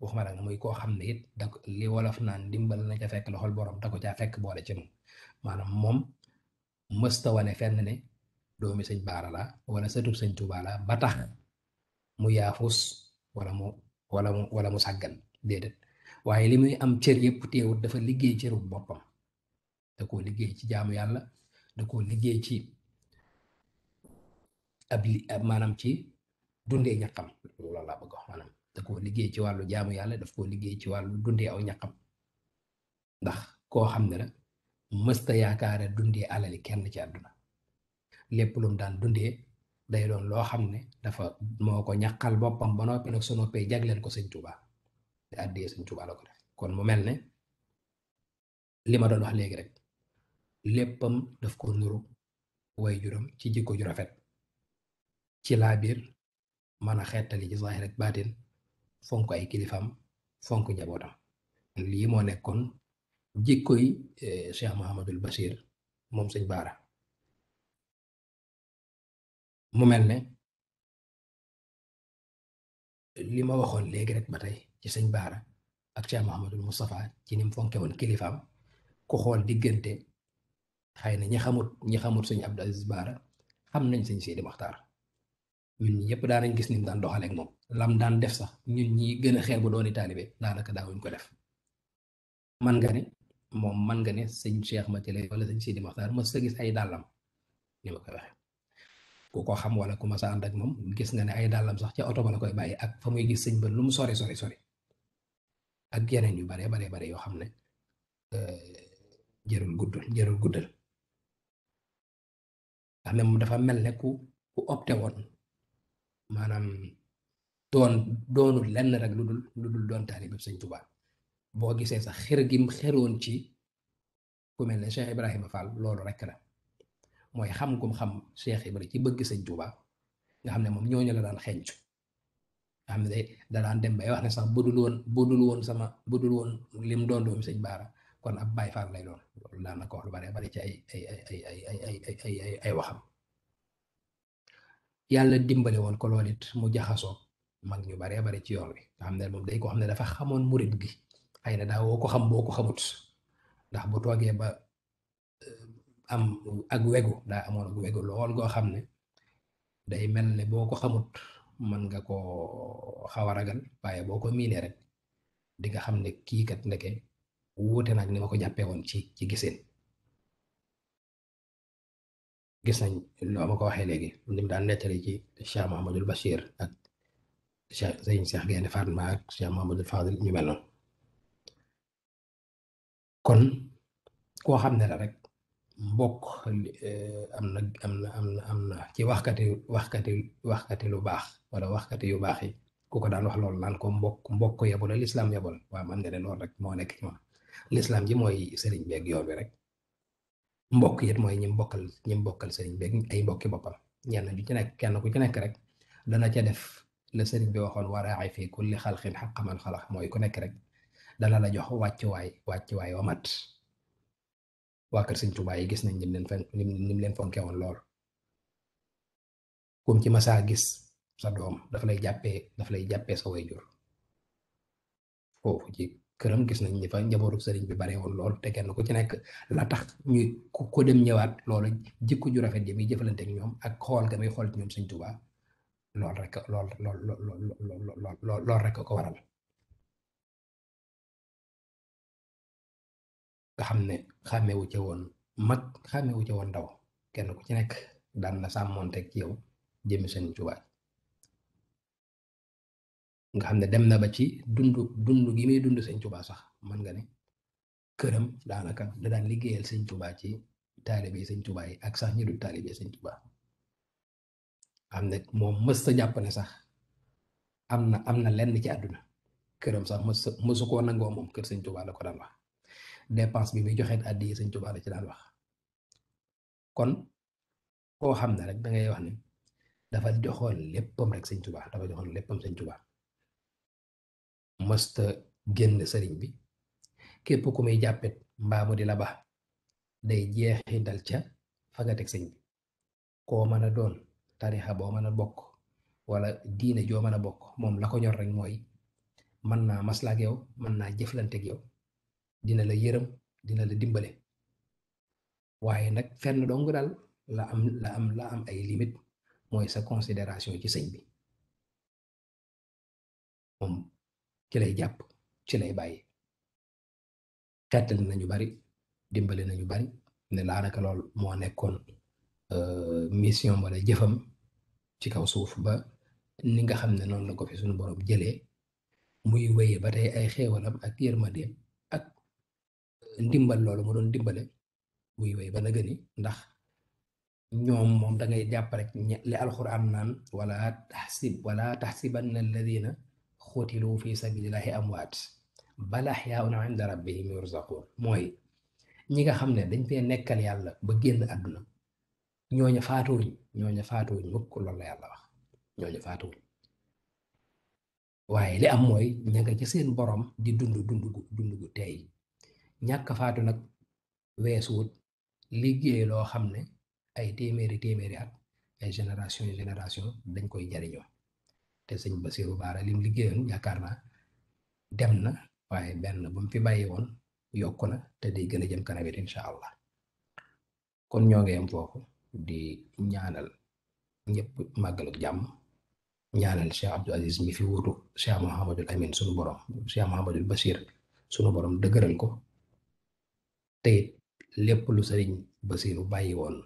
Speaker 1: waxuma nag muy koo xam ne it da li wolof naan dimbal na ca fekk loxol borom da ko caa fekk boole ci moom maanaam moom mësta wane fenn ne doomi Sëñ Baara la wala sëtub Sëñ Tuubaa la ba tax mu yaafus wala mu sàggan déedéet waaye li muy am cër yëpp teewut dafa liggéey cëru boppam da koo liggéey ci jaamu yàlla da koo liggéey ci maanaam ci dundee ñaqam loolu laa bëgg wax maanaam da koo liggéey ci wàllu jaamu yàlla daf koo liggéey ci wàllu dundee aw ñaqam ndax koo xam ne la mësta yaakaare dundee alali kenn ci àdduna lépp lu mu daan dundee day doon loo xam ne dafa moo ko ñaqal boppam ba noppi nag su noppee jagleel ko Sëñ Tuubaa te àddee Sëñ Tuubaa la ko def kon mu mel ne li ma doon wax léegi rek léppam daf ko nuru way juram ci jikko ju rafet ci laa biir mën a xettali ci zaahir ak baatin fonk ay kilifam fonk njabootam lii moo nekkoon jikkoy Cheikh Mouhamadul Bachir moom Sëñ Baara mu mel ne li ma waxoon léegi rek ba tey ci Sëñ Baara ak Cheikh Mouhamadul Moustapha ci ni mu fonke woon kilifaam ku xool diggante xëy na ñi xamut Sëñ Abdou Aziz Baara xam nañ Sëñ Sidi Maxtaar ñun ñi yëpp daanañ gis ni mu daan doxaleek moom lam daan def sax ñun ñi gën a xeer bu dooni taalibe daanaka daawuñ ko def man nga ne sëñ Cheikh Matile wala sëñ Sidi Maxtaar mës sa gis ay dàllam ni ma koy waxe ku ko xam wala ku ma sa ànd ak moom gis nga ne ay dàllam sax ca oto ba la koy bàyyi ak fa muy gis sëñ ba lu mu sori ak yeneen yu bare yoo xam ne jërul guddal xam ne moom dafa mel ne ku opté woon maanaam doonul lenn rek lu dul doon taalibe Sëñ Tuubaa boo gisee sax xër gim xeroon ci ku mel ne Cheikh Ibrahima Fall loolu rek la mooy xam gum xam Cheikh Ibrahima ci bëgg Sëñ Tuubaa nga xam ne moom ñooñu la daan xeeñcu nga xam ne da daan dem bay wax ne sax budul woon lim doon doomi Sëñ Baara kon ab Baay Faal lay doon loolu daan na ko wax lu bare ci ay waxam yàlla dimbale woon ko lool it mu jaxasoo mag ñu bare ci yoon wi nga xam ne moom day ko xam ne dafa xamoon murit gi xëy na daa woo ko xam boo ko xamut ndax bu toogee ba am ak wegu daa amoon ak wegu lool goo xam ne day mel ne boo ko xamut mën nga koo xaw a ragal waaye boo ko miinee rek di nga xam ne kii kat ndeke wuute nag ni ma ko jàppee woon ci giseen gis nañ loo ma ko waxee léegi ni mu daan nettali ci Cheikh Mouhamadul Bachir ak Cheikh Gaynde Fatma ak Cheikh Mouhamadul Fadil ñu mel noonu kon koo xam ne la rek mbokk am na ci waxkati lu baax wala waxkati yu baax yi ku ko daan wax loolu naan ko mbokk yebul la lislaam yebul waaw man nga ne loolu rek moo nekk ci ma lislaam ji mooy sëriñ beeg yoon bi rek mbokk yit mooy ñi mbokkal sëriñ beeg ay mbokki boppam ñenn ju ci nekk kenn ku ci nekk rek dana ca def la sëriñ bi waxoon waraaxi fii kulli xalqin xaqa man xalaq mooy ku nekk rek dana la jox wàccuwaay wa mat waa kër sëñ Tuubaa yi gis nañ nim leen fonke woon lool kum ci masaa gis sa doom dafa lay jàppee sa wayjur foofu ci këram gis nañ ni fa njabootu sëriñ bi bare woon lool te kenn ku ci nekk la tax ñuy ko dem ñëwaat loolu jikko ju rafet ji muy jëfalante ak ñoom ak xool ga muy xool ci ñoom sëñ Tuubaa lool rek ko waral nga xam ne xàmmewu ca woon mag xàmmewu ca woon ndaw kenn ku ci nekk daan na sàmmonteeg ci yow jëmmi sëñ Tuubaa nga xam ne dem na ba ci dund gi muy dund sëñ Tuubaa sax man nga ne këram daanaka da daan liggéeyal sëñ Tuubaa ci taalibe sëñ Tuubaa yi ak sax ñi du taalibe sëñ Tuubaa xam ne moom mësta jàpp ne sax am na lenn ci àdduna këram sax mësu koo nangoo moom kër sëñ Tuubaa la ko daan wax dépense bi muy joxe àddi sëñ Tuubaa la ci daan wax kon koo xam ne rek da ngay wax ne dafa joxoon léppam rek sëñ Tuubaa dafa joxoon léppam sëñ Tuubaa mësta génn sëriñ bi képp ku muy jàppet mbaa mu di la ba day jeexintal ca fa nga teg sëñ bi koo mën a doon tarixa boo mën a bokk wala diine joo mën a bokk moom la ko ñor rek mooy mën naa maslaak yow mën naa jëflanteeg yow dina la yërëm dina la dimbale waaye nag fenn dong daal la am ay limite mooy sa considération ci sëñ bi moom ci lay jàpp ci lay bàyyi xettali nañu bari dimbale nañu bari ne daanaka lool moo nekkoon mission wala jëfam ci kaw suuf ba ni nga xam ne noonu la ko fi suñu borom jëlee muy wéye ba tey ay xéewalam ak yërmandeem ak ndimbal loolu mu doon dimbale muy wéy ba na gëni ndax ñoom moom da ngay jàpp rek li alxuraan naan wala taxsibanna alladina xutilu fi sabilillahi amwaat bal axyaun inda rabbihim yurzaqun mooy ñi nga xam ne dañ fee nekkal yàlla ba génn àdduna ñooña faatuwuñ mukk loolu la yàlla wax ñooña faatuwuñ waaye li am mooy ña nga ci seen borom di dund gu teey ñàkk faatu nag weesuwut liggéey loo xam ne ay téeméeri at ay génération dañ koy jariñoo te sëñ Basiru Baara lim liggéeyoon yaakaar naa dem na waaye benn ba mu fi bàyyi woon yokku na te day gën a jëm kanam it incha allah kon ñoo ngi yem foofu di ñaanal ñëpp màggaluk jàmm ñaanal Cheikh Abdou Aziz mi fi wutu Cheikh Mouhamadul Amin sunu borom Cheikh Mouhamadul Bachir sunu borom dëgëral ko te it lépp lu sëriñ Basiru bàyyi woon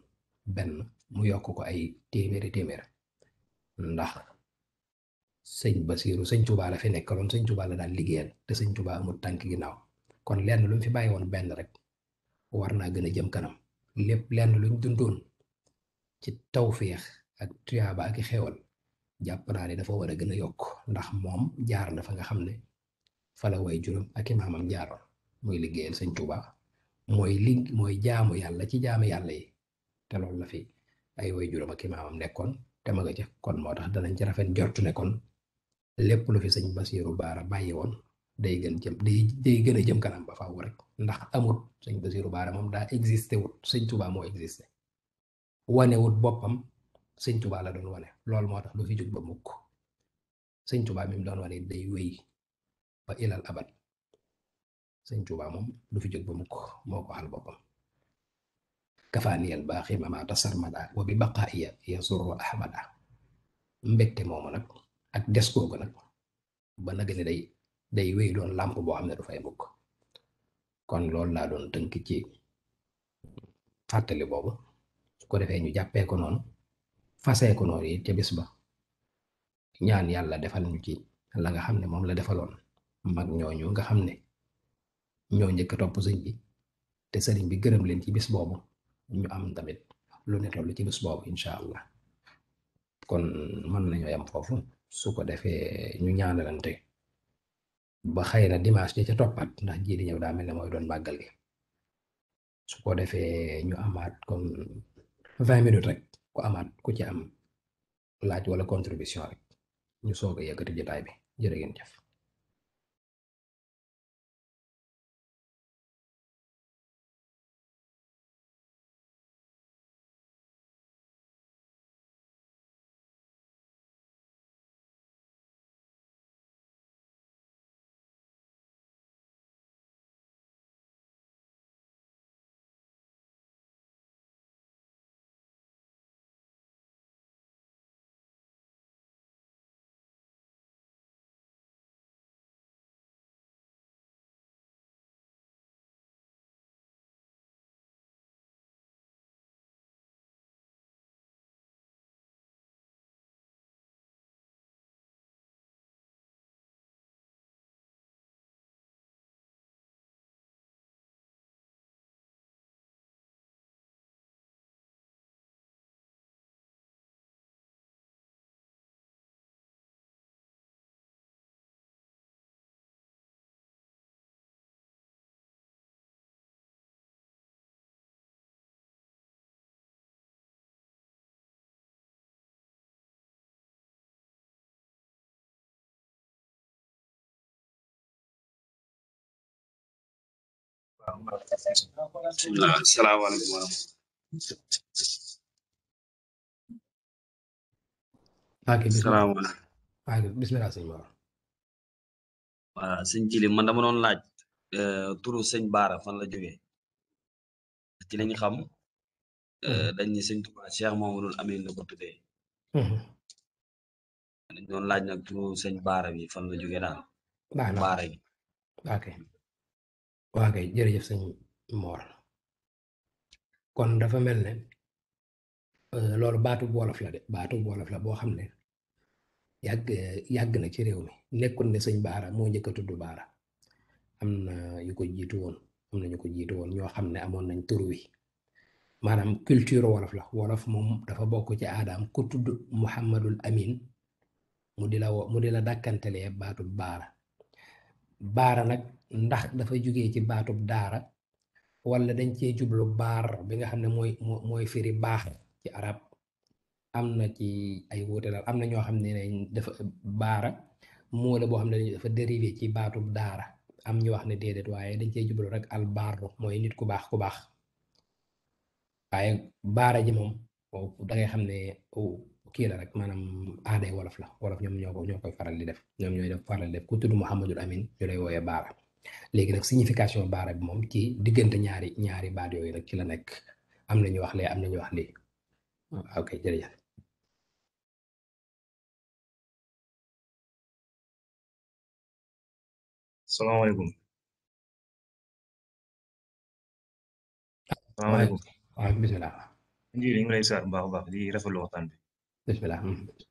Speaker 1: benn mu yokk ko ay téeméer ndax sëñ Basiru sëñ Tuubaa la fi nekkaloon sëñ Tuubaa la daan liggéeyal te sëñ Tuubaa amul tànk ginnaaw kon lenn lu mu fi bàyyi woon benn rek war naa gën a jëm kanam lépp lenn luñ dundoon ci tawféex ak tuyaaba ak xewal jàpp naa ne dafa war a gën a yokk ndax moom jaar na fa nga xam ne fa la way juróom ak imaamam jaaroon muy liggéeyal sëñ Tuubaa mooy jaamu yàlla ci jaamu yàlla yi te loolu la fi ay way juróom ak imaamam nekkoon te ma nga ca kon moo tax danañ ci rafet jortu ne kon lépp lu fi sëñ Basiru Baara bàyyi woon day gën a jëm kanam ba faaw rek ndax amut sëñ Basiru Baara moom daa existé wut sëñ Tuubaa moo existé wane wut boppam sëñ Tuubaa la doon wane loolu moo tax lu fi jóg ba mukk sëñ Tuubaa mi mu doon wane day wéy ba ilal abad sëñ Tuubaa moom lu fi jóg ba mukk moo ko waxal boppam kafaaniyal baaxi mamaata sarmada wa bi baqaa'iya yasurru ahmada mbégte moomu nag ak des googu nag ba nag ni day wéy doon làmp boo xam ne du fay mukk kon loolu laa doon tënk ci fàttali boobu su ko defee ñu jàppee ko noonu fasee ko noonu yi ca bis ba ñaan yàlla defal ñu ci la nga xam ne moom la defaloon mag ñooñu nga xam ne ñoo njëkk a topp sëñ bi te sëriñ bi gërëm leen ci bis boobu ñu am tamit lu ne toll ci bis boobu incha allah kon mën nañoo yam foofu su ko defee ñu ñaanalante ba xëy na dimanche ji ca toppaat ndax ji di ñëw daa mel ne mooy doon màggal gi su ko defee ñu amaat comme 20 minutes rek ku amaat ku ci am laaj wala contribution rek ñu soog a yëkkati jotaay bi jërë ngeen jëf.
Speaker 2: bismillah asalaamaaleykum wa rahmatulah.
Speaker 1: bismillah sëñ Mor.
Speaker 2: waaw sëñ Jili man dama doon laaj turu sëñ Baara fan la jógee ci lañ xam dañ ni sëñ Tuubaa Cheikh Mamadou Amine la ko tuddee dañ doon laaj nag turu sëñ Baara bi fan la jógee daal Baara gi
Speaker 1: waa kay jërëjëf sëñ Mor kon dafa mel ne loolu baatu wolof la de baatu wolof la boo xam ne yàgg na ci réew mi nekkul ne sëñ Baara moo njëkk a tudd Baara am na yu ko jiitu woon ñoo xam ne amoon nañ tur wi maanaam culture wolof la wolof moom dafa bokk ci aadaam ku tudd Muhammadul Amin mu di la dàkkantelee baatub Baara Baara nag ndax dafa jugee ci baatub daara wala dañ cee jublu baar bi nga xam ne mooy firi baax ci arab am na ci ay wuute daal am na ñoo xam ne dafa baara moo la boo xam ne dafa dérivé ci baatub daara am ñu wax ne déedéet waaye dañ cee jublu rek al baaru mooy nit ku baax waaye baara ji moom dangay xam ne kii la rek maanaam aaday wolof la wolof ñoom ñoo koy faral di def ñoom ñooy def faral di def ku tudd Muhammadul Amin ñu lay wooyee baara léegi nag signification baara bi moom ci diggante ñaari baat yooyu nag ci la nekk am na ñu wax lee am na ñu wax lii ok jërëjëf.
Speaker 3: salaamaaleykum.
Speaker 1: waaw bisimilah.
Speaker 3: ñu ngi lay saar bu baax a baax di rafetlu waxtaan bi.
Speaker 1: bisimilah.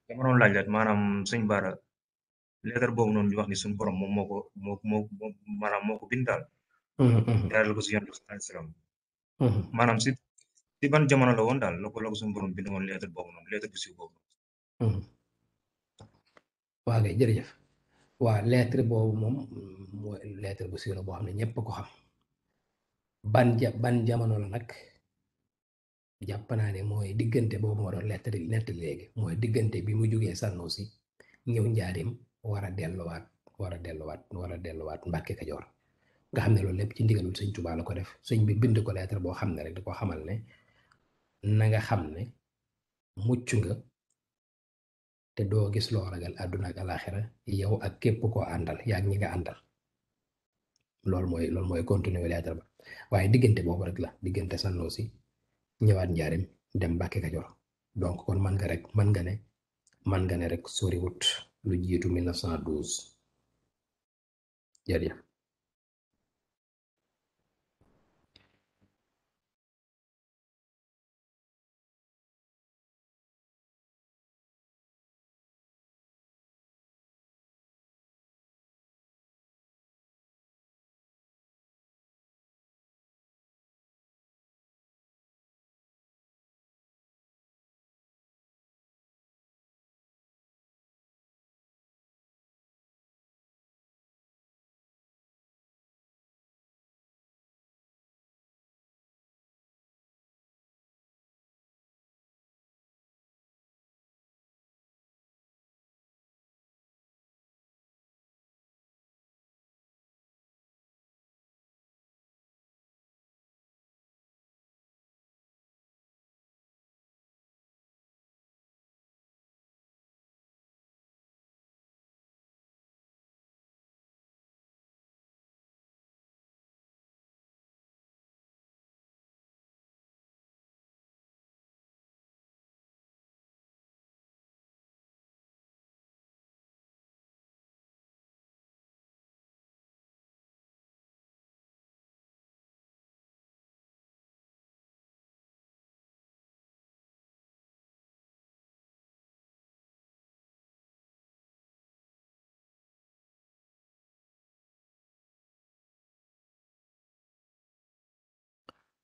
Speaker 3: dama doon laaj laaj maanaam sëñ Baara leetar boobu noonu ñu wax ni suñu borom moom maanaam moo ko bind daal. jaarale ko si Yonent bi sallallahu alayhi wa sallam. maanaam si ban jamono la woon daal la ko suñu borom bind woon leetar boobu noonu leetar bu siiw boobu.
Speaker 1: waaw kay jërëjëf. waaw lettre boobu moom mooy lettre bu siiw la boo xam ne ñëpp ko xam ban jamono la nag jàpp naa ne mooy diggante boobu ma doon lettre léegi mooy diggante bi mu jugee Sànnoosi ñëw Njaaréem war a delluwaat Mbàkke Kajoor nga xam ne loolu lépp ci ndigalul sëñ Tuubaa la ko def sëñ bi bind ko lettre boo xam ne rek di ko xamal ne na nga xam ne mucc nga te doo gis loo ragal àdduna ak alaxira yow ak képp koo àndal yaa ñi nga àndal loolu mooy continuer lettre ba waaye diggante boobu rek la diggante Sànnoosi ñëwaat njaarim dem Mbàkke Kajoor donc kon man nga ne rek soriwut lu jiitu 1912 jërëjëf.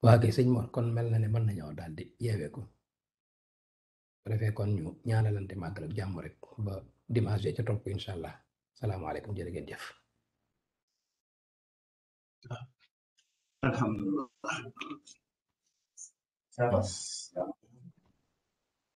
Speaker 1: waa kay sëñ Mor kon mel na ne mën nañoo daal di yeeweeku bu defee kon ñu ñaanalante màggal ak jàmm rek ba dimanche ca topp incha allah salaamaaleykum jërë ngeen jëf.
Speaker 2: alhamdulillah